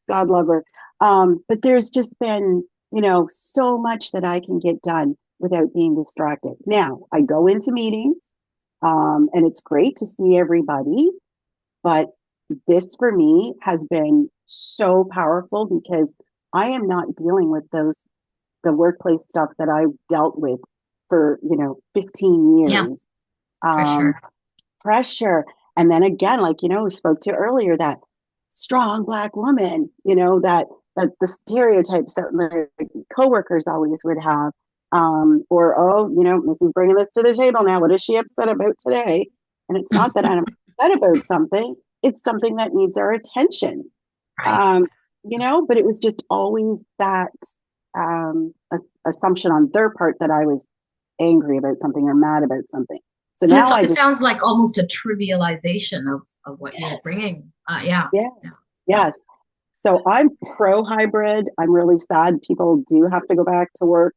God love her. But there's just been, so much that I can get done without being distracted. Now, I go into meetings, and it's great to see everybody, but this for me has been so powerful because I am not dealing with the workplace stuff that I've dealt with for, 15 Yeah, years. for Um, sure. pressure. And then again, like, we spoke to earlier, that strong Black woman, that the stereotypes that my coworkers always would have. Or, oh, Missy's bringing this to the table now. What is she upset about today? And it's not that I'm upset about something, it's something that needs our attention. Right. Um, but it was just always that assumption on their part that I was angry about something or mad about something. So And now I it just, sounds like almost a trivialization of what you're yes, bringing. Yeah, yeah, yeah, yeah. yes. So I'm pro hybrid. I'm really sad people do have to go back to work.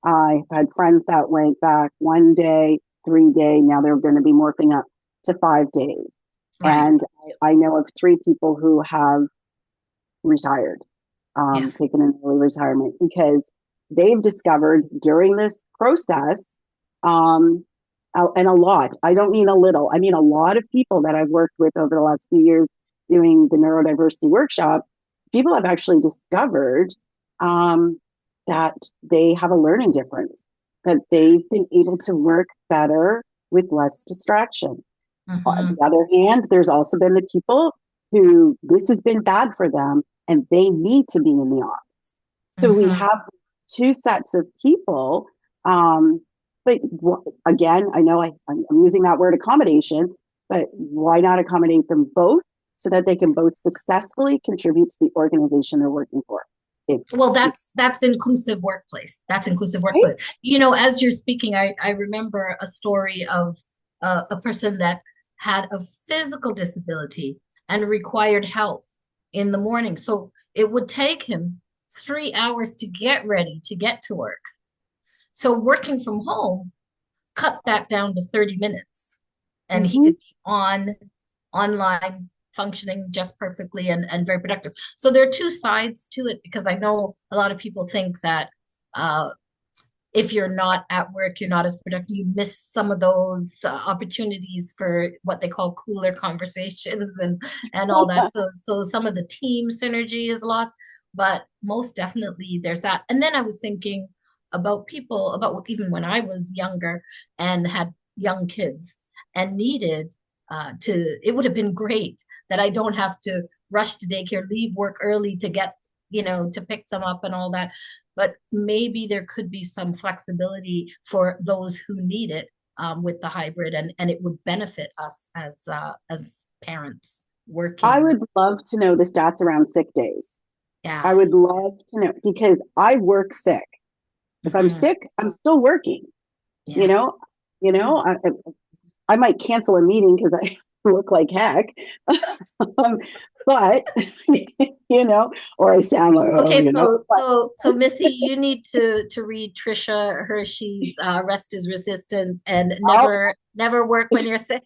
I've had friends that went back 1 day, 3 day. Now they're going to be morphing up to 5 days. Right. And I know of 3 people who have retired, Yes. taken an early retirement because they've discovered during this process, and a lot, I don't mean a little, I mean a lot of people that I've worked with over the last few years doing the neurodiversity workshop, people have actually discovered that they have a learning difference, that they've been able to work better with less distraction. On Hmm. the other hand, there's also been the people who this has been bad for them and they need to be in the office. So we Hmm. have two sets of people. Um, but again, I know I'm using that word accommodation, but why not accommodate them both so that they can both successfully contribute to the organization they're working for? Well, If that's inclusive workplace. That's inclusive right? workplace. As you're speaking, I remember a story of a person that had a physical disability and required help in the morning. So it would take him 3 hours to get ready to get to work. So working from home cut that down to 30 minutes and he Mm-hmm. could be online functioning just perfectly and very productive. So there are two sides to it because I know a lot of people think that uh, if you're not at work, you're not as productive. You miss some of those opportunities for what they call cooler conversations and all that. So some of the team synergy is lost, but most definitely there's that. And then I was thinking about people about even when I was younger and had young kids and needed to. It would have been great that I don't have to rush to daycare, leave work early to get to pick them up and all that, but maybe there could be some flexibility for those who need it with the hybrid, and it would benefit us as parents I working. would love to know the stats around sick days. I would Yes. love to know because I work sick. If I'm Hmm. sick, I'm still working. You Yeah. know, I might cancel a meeting because I look like heck, but or I sound like Okay, but Missy, you need to read Trisha Hershey's "Rest is Resistance" and I'll, never work when you're sick,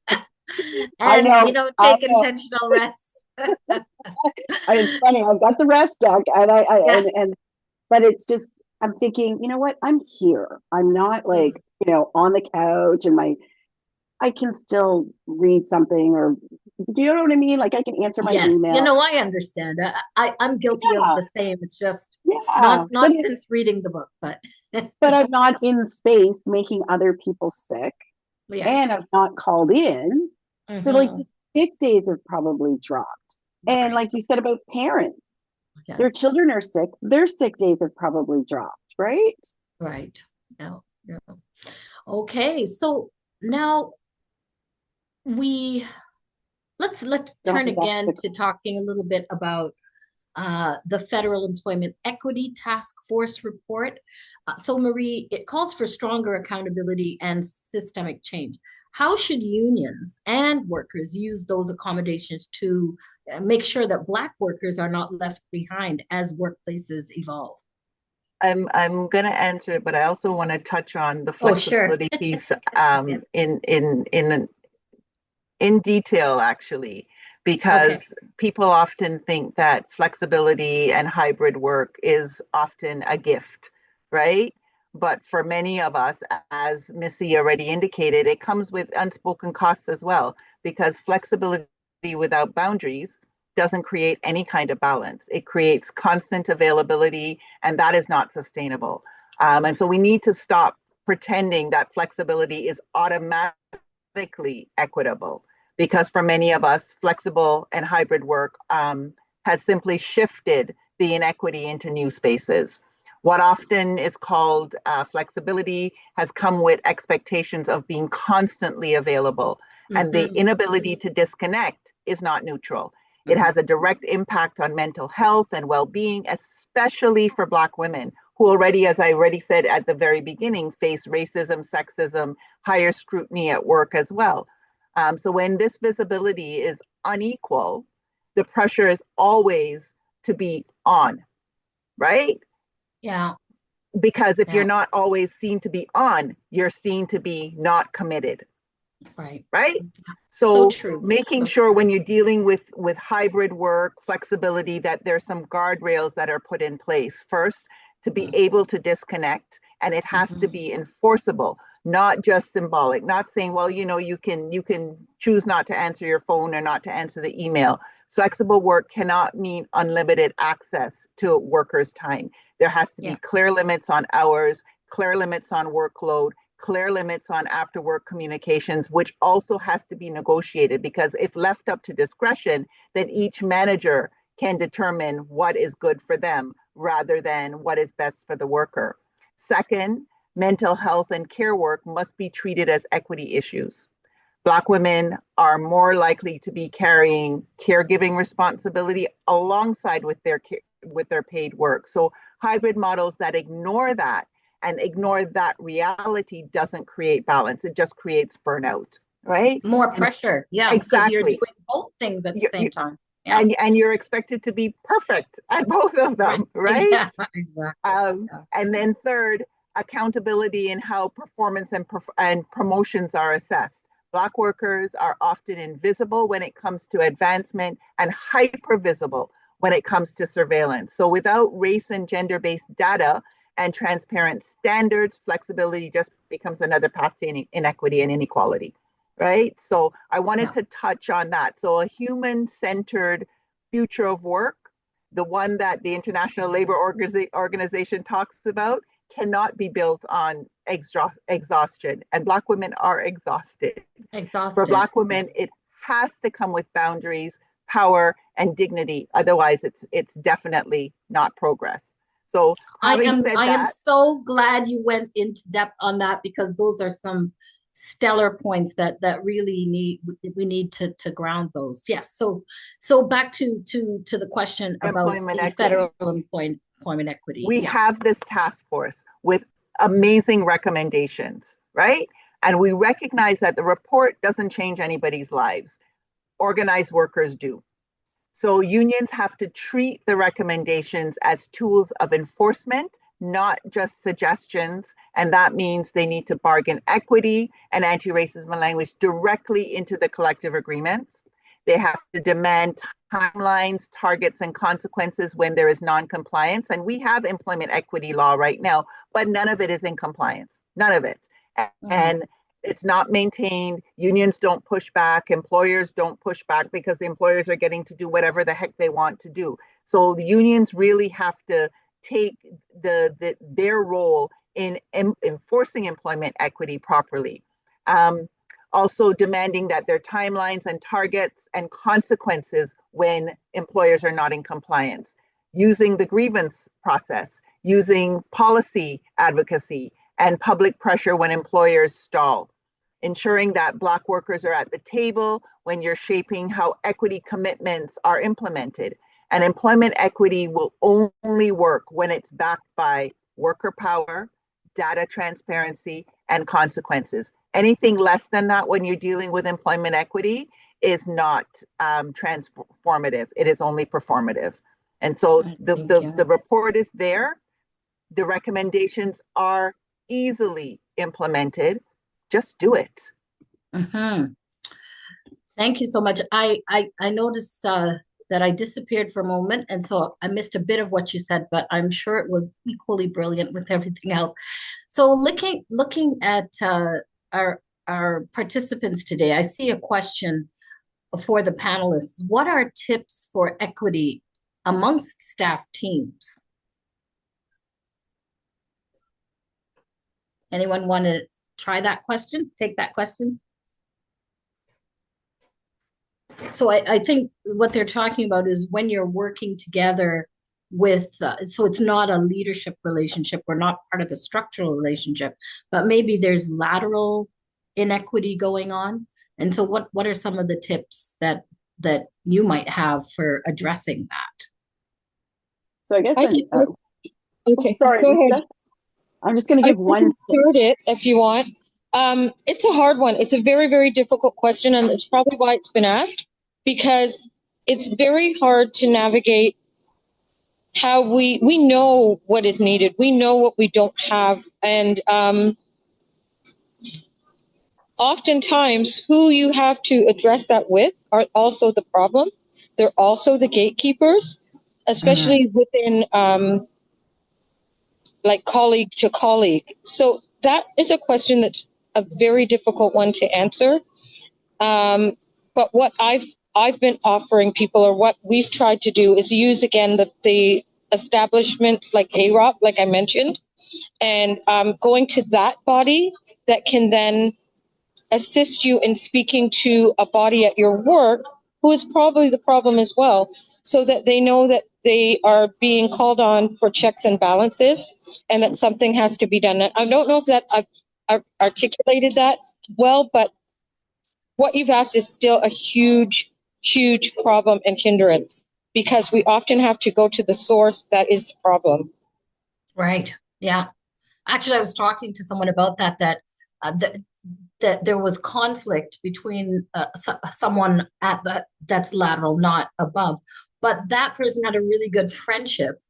I and know, I take know. intentional rest. It's funny. I've got the rest duck, and Yeah. but it's just I'm thinking, you know what? I'm here. I'm not like Mm. on the couch, and I can still read something, or do you know what I mean? Like I can answer my Yes, email. I understand. I'm guilty of Yeah, the same. It's just yeah. not since reading the book, but But I'm not in space making other people sick, yeah. and I've not called in. So like the Hmm. sick days have probably dropped. And Right. like you said about parents, their Yes. children are sick, their sick days have probably dropped, right? Right. No. No. Okay. So now we let's Don't turn think that's again the to talking a little bit about the Federal Employment Equity Task Force report. So, Marie, it calls for stronger accountability and systemic change. How should unions and workers use those accommodations to make sure that Black workers are not left behind as workplaces evolve? I'm gonna answer it, but I also want to touch on the Oh, sure. flexibility piece Yeah. in detail, actually. because people often think that flexibility and hybrid work is often a gift, right? But for many of us, as Missy already indicated, it comes with unspoken costs as well, because flexibility without boundaries doesn't create any kind of balance. It creates constant availability, and that is not sustainable. And so we need to stop pretending that flexibility is automatically equitable, because for many of us, flexible and hybrid work has simply shifted the inequity into new spaces. What often is called flexibility has come with expectations of being constantly available, and the inability to disconnect is not neutral. It has a direct impact on mental health and well-being, especially for Black women who already, as I already said at the very beginning, face racism, sexism, higher scrutiny at work as well. So when this visibility is unequal, the pressure is always to be on, right? Yeah. Because if you're not always seen to be on, you're seen to be not committed. Right. Right? So So true. making sure when you're dealing with hybrid work, flexibility, that there's some guardrails that are put in place. First, to be able to disconnect, and it has to be enforceable, not just symbolic. Not saying, well, you can choose not to answer your phone or not to answer the email. Flexible work cannot mean unlimited access to workers' time. There has to be clear limits on hours, clear limits on workload, clear limits on after work communications, which also has to be negotiated, because if left up to discretion, then each manager can determine what is good for them rather than what is best for the worker. Second, mental health and care work must be treated as equity issues. Black women are more likely to be carrying caregiving responsibility alongside with their paid work. So hybrid models that ignore that and ignore that reality doesn't create balance. It just creates burnout, right? More pressure. Yeah, because you're doing both things at the same time. Yeah. And you're expected to be perfect at both of them, right? Yeah, exactly. And then third, accountability in how performance and promotions are assessed. Black workers are often invisible when it comes to advancement and hyper visible when it comes to surveillance. So without race and gender-based data and transparent standards, flexibility just becomes another path to inequity and inequality, right? So I wanted to touch on that. So a human-centered future of work, the one that the International Labor Organization talks about, cannot be built on exhaustion. And Black women are exhausted. For Black women, it has to come with boundaries, power, and dignity. Otherwise, it's definitely not progress. So I am so glad you went into depth on that, because those are some stellar points that really we need to ground those. Yes. So back to the question about the federal employment equity. We have this task force with amazing recommendations, right? And we recognize that the report doesn't change anybody's lives. Organized workers do. So unions have to treat the recommendations as tools of enforcement, not just suggestions. And that means they need to bargain equity and anti-racism language directly into the collective agreements. They have to demand timelines, targets, and consequences when there is non-compliance. And we have employment equity law right now, but none of it is in compliance. None of it. And it's not maintained. Unions don't push back. Employers don't push back, because the employers are getting to do whatever the heck they want to do. So the unions really have to take their role in enforcing employment equity properly. Also demanding that there are timelines and targets and consequences when employers are not in compliance. Using the grievance process, using policy advocacy and public pressure when employers stall. Ensuring that Black workers are at the table when you're shaping how equity commitments are implemented. And employment equity will only work when it's backed by worker power, data transparency, and consequences. Anything less than that when you're dealing with employment equity is not transformative. It is only performative. And so the report is there. The recommendations are easily implemented. Just do it. Thank you so much. I noticed that I disappeared for a moment, and so I missed a bit of what you said, but I'm sure it was equally brilliant with everything else. So looking at our participants today, I see a question for the panelists. What are tips for equity amongst staff teams? Anyone want to try that question? Take that question? So I think what they're talking about is when you're working together with, so it's not a leadership relationship, we're not part of a structural relationship, but maybe there's lateral inequity going on. And so what are some of the tips that you might have for addressing that? So I guess, okay, sorry, go ahead. Lisa. I'm just going to I give one. Start it if you want. It's a hard one. It's a very, very difficult question, and it's probably why it's been asked, because it's very hard to navigate how we know what is needed. We know what we don't have, and oftentimes who you have to address that with are also the problem. They're also the gatekeepers, especially within like colleague to colleague. So that is a question that's a very difficult one to answer. But what I've been offering people, or what we've tried to do, is use again the establishments like AROP, like I mentioned, and going to that body that can then assist you in speaking to a body at your work who is probably the problem as well, so that they know that they are being called on for checks and balances and that something has to be done. I don't know if that I've articulated that well, but what you've asked is still a huge, huge problem and hindrance, because we often have to go to the source that is the problem. Right. Yeah. Actually, I was talking to someone about that there was conflict between someone that's lateral, not above, but that person had a really good friendship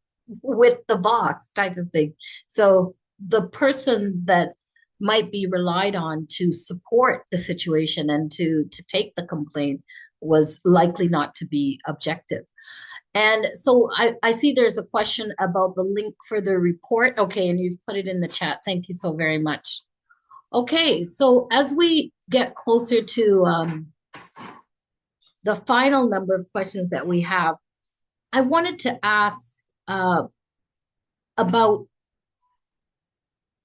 with the boss type of thing. So the person that might be relied on to support the situation and to take the complaint was likely not to be objective. And so I see there's a question about the link for the report. Okay, and you've put it in the chat. Thank you so very much. Okay, so as we get closer to the final number of questions that we have, I wanted to ask about,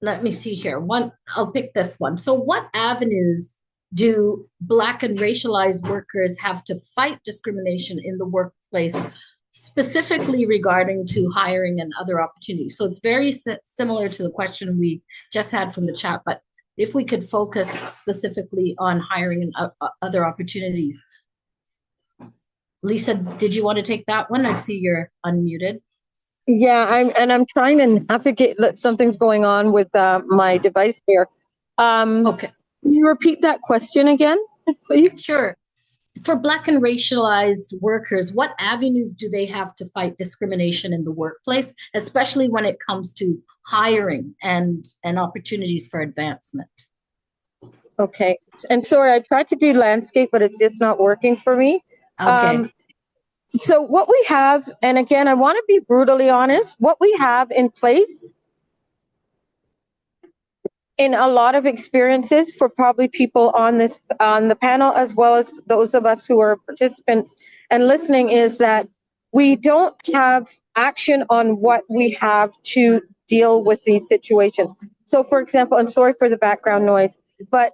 let me see here. I'll pick this one. So what avenues do Black and racialized workers have to fight discrimination in the workplace, specifically regarding to hiring and other opportunities? So it's very similar to the question we just had from the chat, but if we could focus specifically on hiring and other opportunities. Lisa, did you want to take that one? I see you're unmuted. Yeah, I'm trying to navigate. Something's going on with my device here. Okay. Can you repeat that question again, please? Sure. For Black and racialized workers, what avenues do they have to fight discrimination in the workplace, especially when it comes to hiring and opportunities for advancement? Okay. And sorry, I tried to do landscape, but it's just not working for me. Okay. So what we have, and again, I want to be brutally honest, what we have in place in a lot of experiences for probably people on the panel, as well as those of us who are participants and listening, is that we don't have action on what we have to deal with these situations. So for example, and sorry for the background noise, but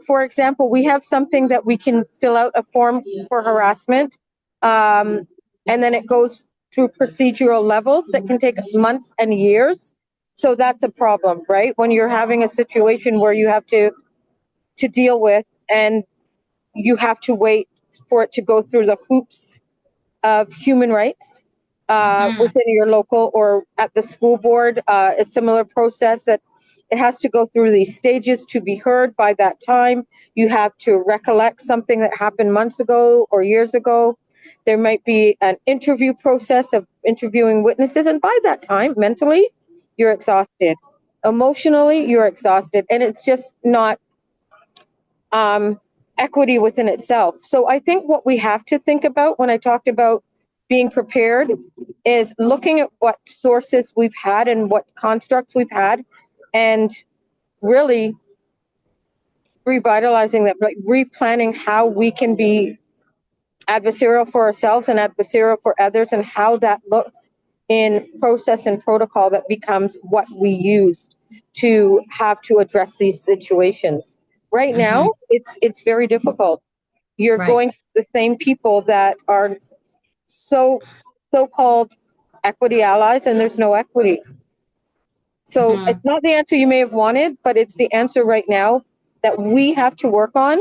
for example, we have something that we can fill out, a form for harassment, and then it goes through procedural levels that can take months and years. So that's a problem, right? When you're having a situation where you have to deal with, and you have to wait for it to go through the hoops of human rights within your local or at the school board, a similar process that it has to go through these stages to be heard. By that time, you have to recollect something that happened months ago or years ago. There might be an interview process of interviewing witnesses, and by that time, mentally, you're exhausted. Emotionally, you're exhausted. And it's just not equity within itself. So I think what we have to think about when I talked about being prepared is looking at what sources we've had and what constructs we've had, and really revitalizing that, like replanning how we can be adversarial for ourselves and adversarial for others, and how that looks in process and protocol that becomes what we use to have to address these situations. Right now, it's very difficult. You're Right. going to the same people that are so-called equity allies, and there's no equity. So it's not the answer you may have wanted, but it's the answer right now that we have to work on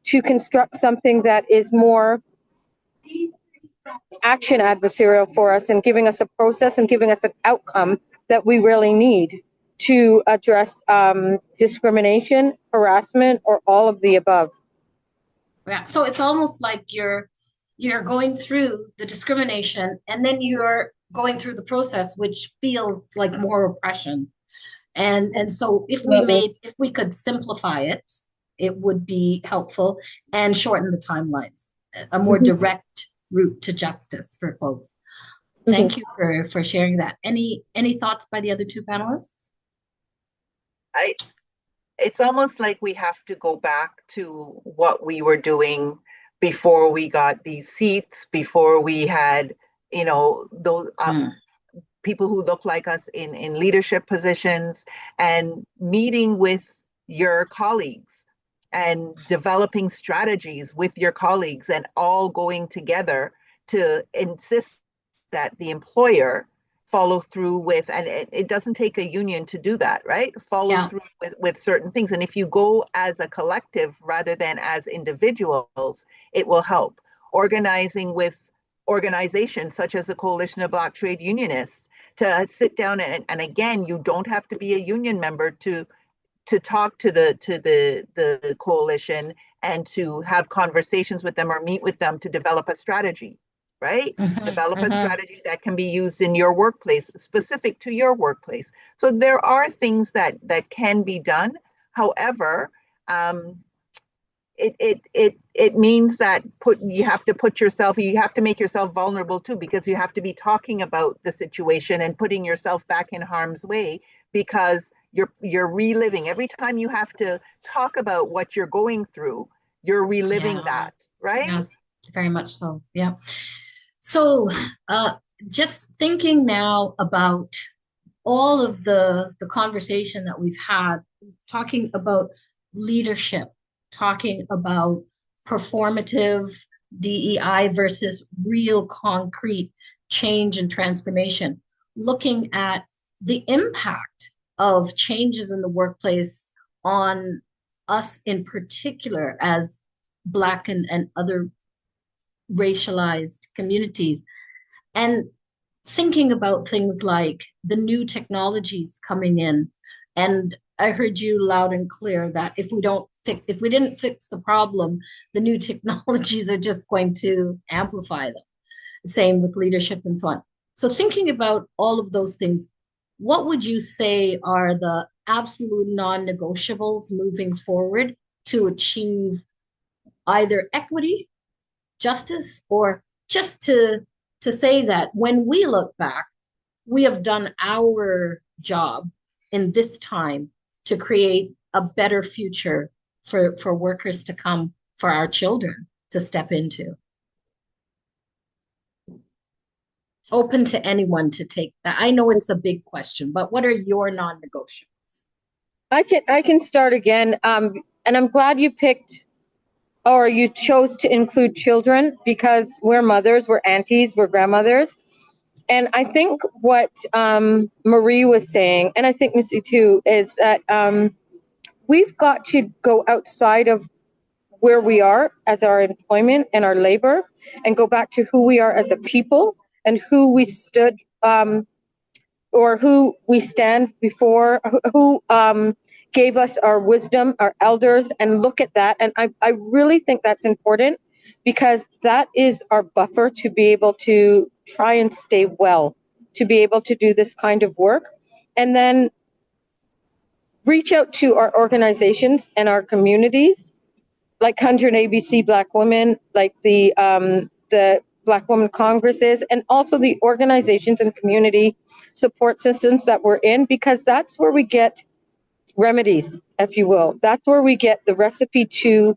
to construct something that is more action adversarial for us and giving us a process and giving us an outcome that we really need to address discrimination, harassment, or all of the above. Yeah. So it's almost like you're going through the discrimination and then you're going through the process, which feels like more oppression. And so if we could simplify it, it would be helpful and shorten the timelines, a more direct route to justice for folks. Thank you for sharing that. Any thoughts by the other two panelists? It's almost like we have to go back to what we were doing before we got these seats, before we had, those people who look like us in leadership positions, and meeting with your colleagues and developing strategies with your colleagues, and all going together to insist that the employer follow through with, and it doesn't take a union to do that, right? Follow through with certain things. And if you go as a collective rather than as individuals, it will help. Organizing with organizations such as the Coalition of Black Trade Unionists to sit down, and again, you don't have to be a union member to talk to the coalition and to have conversations with them or meet with them to develop a strategy, right? Develop a strategy that can be used in your workplace, specific to your workplace. So there are things that can be done. However, it means that you have to make yourself vulnerable too, because you have to be talking about the situation and putting yourself back in harm's way, because you're reliving every time you have to talk about what you're going through. You're reliving that, right? Yeah, very much so. Yeah. So just thinking now about all of the conversation that we've had, talking about leadership, talking about performative DEI versus real concrete change and transformation, looking at the impact of changes in the workplace on us in particular as Black and other racialized communities, and thinking about things like the new technologies coming in. And I heard you loud and clear that if we didn't fix the problem, the new technologies are just going to amplify them. Same with leadership and so on. So thinking about all of those things, what would you say are the absolute non-negotiables moving forward to achieve either equity, justice, or just to say that when we look back, we have done our job in this time to create a better future for workers to come, for our children to step into? Open to anyone to take that. I know it's a big question, but what are your non-negotiables? I can start again. And I'm glad you picked, or you chose to include children, because we're mothers, we're aunties, we're grandmothers. And I think what Marie was saying, and I think Missy too, is that we've got to go outside of where we are as our employment and our labor, and go back to who we are as a people, and who we stood or who we stand before, who gave us our wisdom, our elders, and look at that. And I really think that's important, because that is our buffer to be able to try and stay well, to be able to do this kind of work. And then reach out to our organizations and our communities, like 100 ABC Black Women, like the Black Women Congresses, and also the organizations and community support systems that we're in, because that's where we get remedies, if you will. That's where we get the recipe to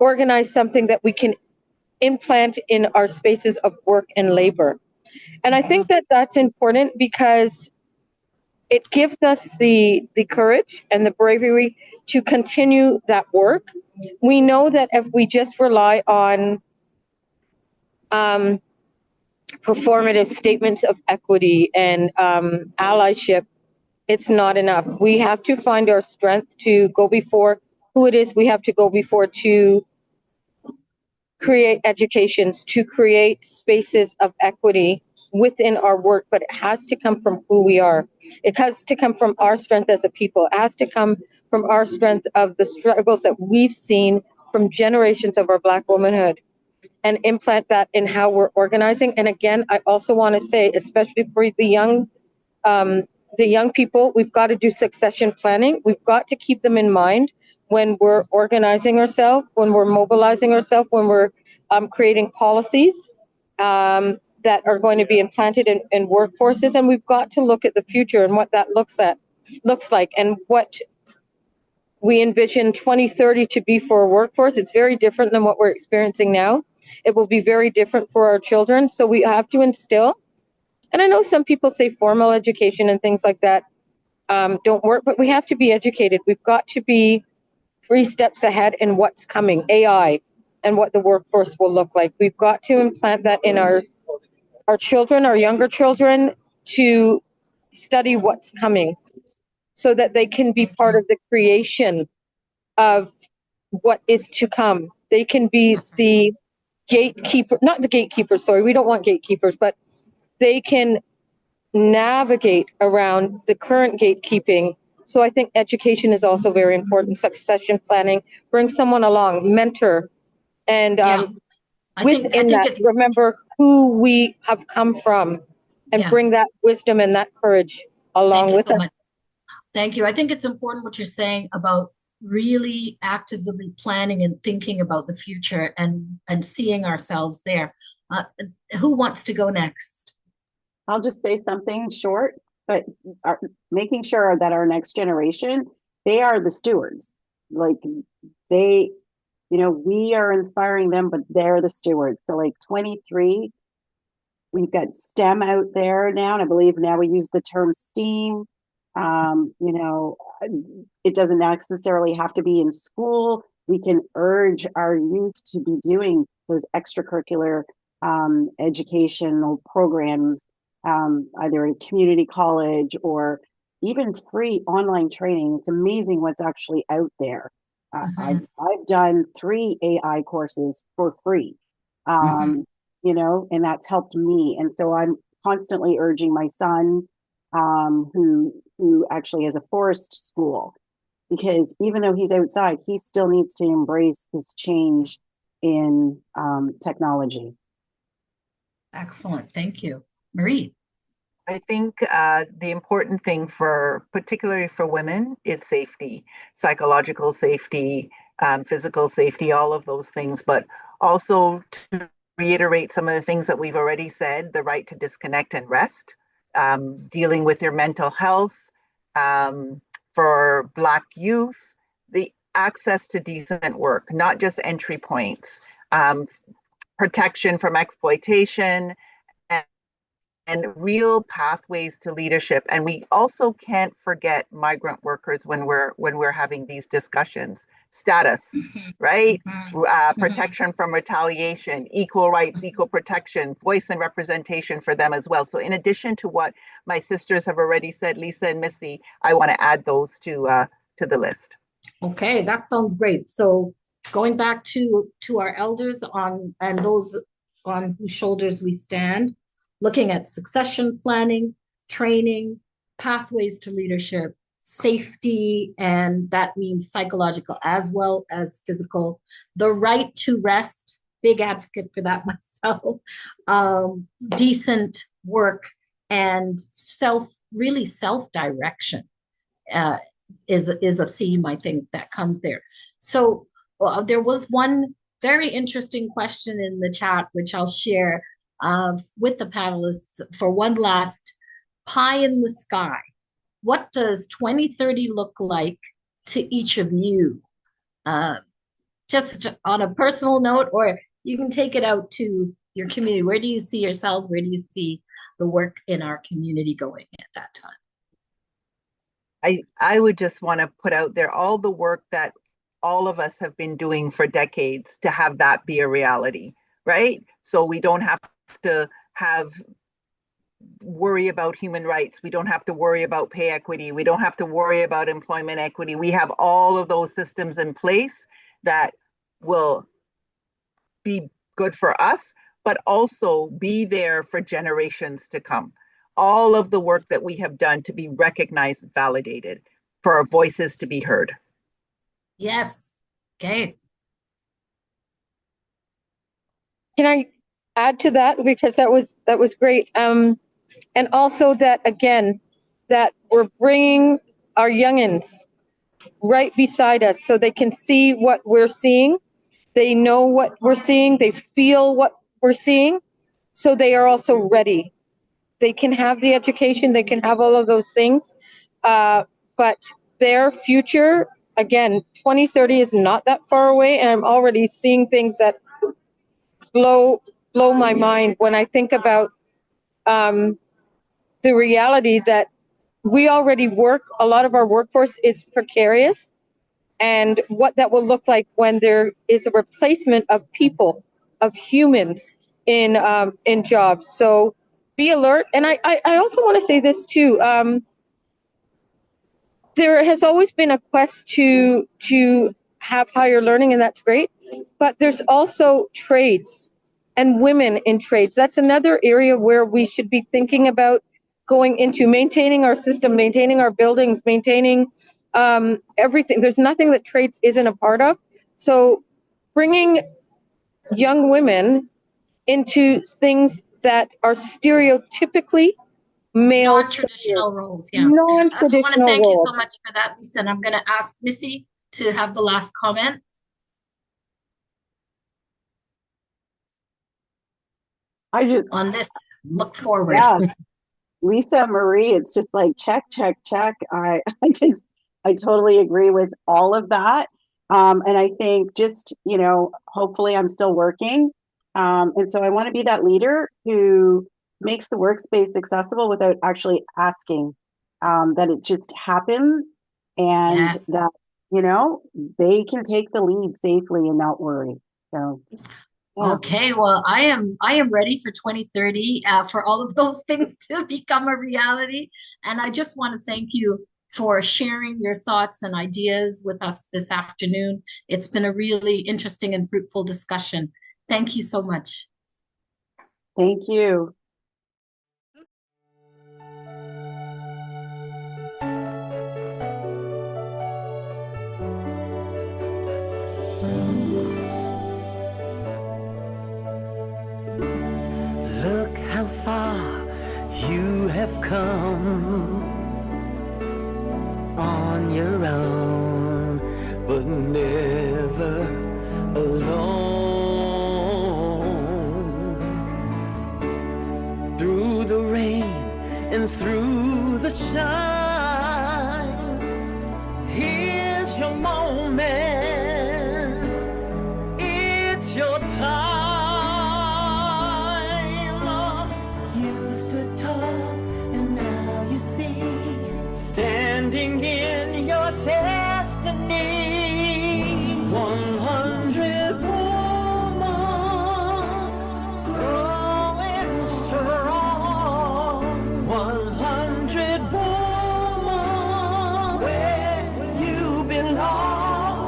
organize something that we can implant in our spaces of work and labor. And I think that that's important because it gives us the courage and the bravery to continue that work. We know that if we just rely on performative statements of equity and allyship, it's not enough. We have to find our strength to go before who it is we have to go before to create educations, to create spaces of equity within our work, but it has to come from who we are. It has to come from our strength as a people. It has to come from our strength of the struggles that we've seen from generations of our Black womanhood, and implant that in how we're organizing. And again, I also want to say, especially for the young people, we've got to do succession planning. We've got to keep them in mind when we're organizing ourselves, when we're mobilizing ourselves, when we're creating policies that are going to be implanted in workforces. And we've got to look at the future and what that looks like, and what we envision 2030 to be for a workforce. It's very different than what we're experiencing now. It will be very different for our children. So we have to instill, and I know some people say formal education and things like that don't work, but we have to be educated. We've got to be 3 steps ahead in what's coming, AI, and what the workforce will look like. We've got to implant that in our children, our younger children, to study what's coming so that they can be part of the creation of what is to come. They can be the gatekeeper, not the gatekeepers, sorry, we don't want gatekeepers, but they can navigate around the current gatekeeping. So I think education is also very important. Succession planning, bring someone along, mentor, and within that, remember who we have come from, and bring that wisdom and that courage along with us. Thank you. I think it's important what you're saying about really actively planning and thinking about the future and seeing ourselves there. Who wants to go next? I'll just say something short, but making sure that our next generation, they are the stewards. Like they, we are inspiring them, but they're the stewards. So like 23, we've got STEM out there now, and I believe now we use the term STEAM. It doesn't necessarily have to be in school. We can urge our youth to be doing those extracurricular educational programs, either in community college or even free online training. It's amazing what's actually out there. I've done 3 AI courses for free, and that's helped me. And so I'm constantly urging my son, who actually has a forest school, because even though he's outside, he still needs to embrace this change in technology. Excellent. Thank you. Marie. I think the important thing particularly for women, is safety, psychological safety, physical safety, all of those things, but also to reiterate some of the things that we've already said, the right to disconnect and rest, dealing with your mental health, for Black youth, the access to decent work, not just entry points, protection from exploitation, and real pathways to leadership. And we also can't forget migrant workers when we're having these discussions. Status, right? Protection from retaliation, equal rights, equal protection, voice and representation for them as well. So in addition to what my sisters have already said, Lisa and Missy, I want to add those to the list. Okay, that sounds great. So going back to our elders and those on whose shoulders we stand, looking at succession planning, training, pathways to leadership, safety, and that means psychological as well as physical, the right to rest, big advocate for that myself, decent work, and self-direction is a theme, I think, that comes there. So Well, there was one very interesting question in the chat, which I'll share with the panelists for one last pie in the sky. What does 2030 look like to each of you? Just on a personal note, or you can take it out to your community. Where do you see yourselves? Where do you see the work in our community going at that time? I would just want to put out there all the work that all of us have been doing for decades to have that be a reality, right? So we don't have to worry about human rights. We don't have to worry about pay equity. We don't have to worry about employment equity. We have all of those systems in place that will be good for us, but also be there for generations to come. All of the work that we have done to be recognized and validated, for our voices to be heard. Yes. Okay. Can I add to that, because that was great, and also that again, that we're bringing our youngins right beside us so they can see what we're seeing, they know what we're seeing, they feel what we're seeing, so they are also ready. They can have the education, they can have all of those things, but their future, again, 2030 is not that far away, and I'm already seeing things that blow my mind when I think about the reality that we already work, a lot of our workforce is precarious, and what that will look like when there is a replacement of people, of humans in jobs. So be alert. And I also want to say this too. There has always been a quest to have higher learning, and that's great. But there's also trades and women in trades. That's another area where we should be thinking about going into, maintaining our system, maintaining our buildings, maintaining everything. There's nothing that trades isn't a part of. So bringing young women into things that are stereotypically male, Non-traditional roles, yeah. non-traditional I want to thank roles. you so much for that, Lisa. And I'm going to ask Missy to have the last comment. I just On this, look forward. Yeah, Lisa Marie, it's just like check, check, check. I totally agree with all of that. And I think just, hopefully I'm still working. And so I want to be that leader who makes the workspace accessible without actually asking, that it just happens, and Yes. that, they can take the lead safely and not worry. So yeah. Okay, well, I am ready for 2030 for all of those things to become a reality. And I just want to thank you for sharing your thoughts and ideas with us this afternoon. It's been a really interesting and fruitful discussion. Thank you so much. Thank you. Look how far you have come on your own, but never alone. Through the rain and through the shine, here's your moment, it's your time. You stood tall and now you see, standing in your destiny. 100 woman, growing strong. 100 woman, where you belong.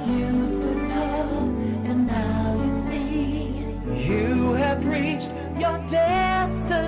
You stood tall and now you see, you have reached your destiny.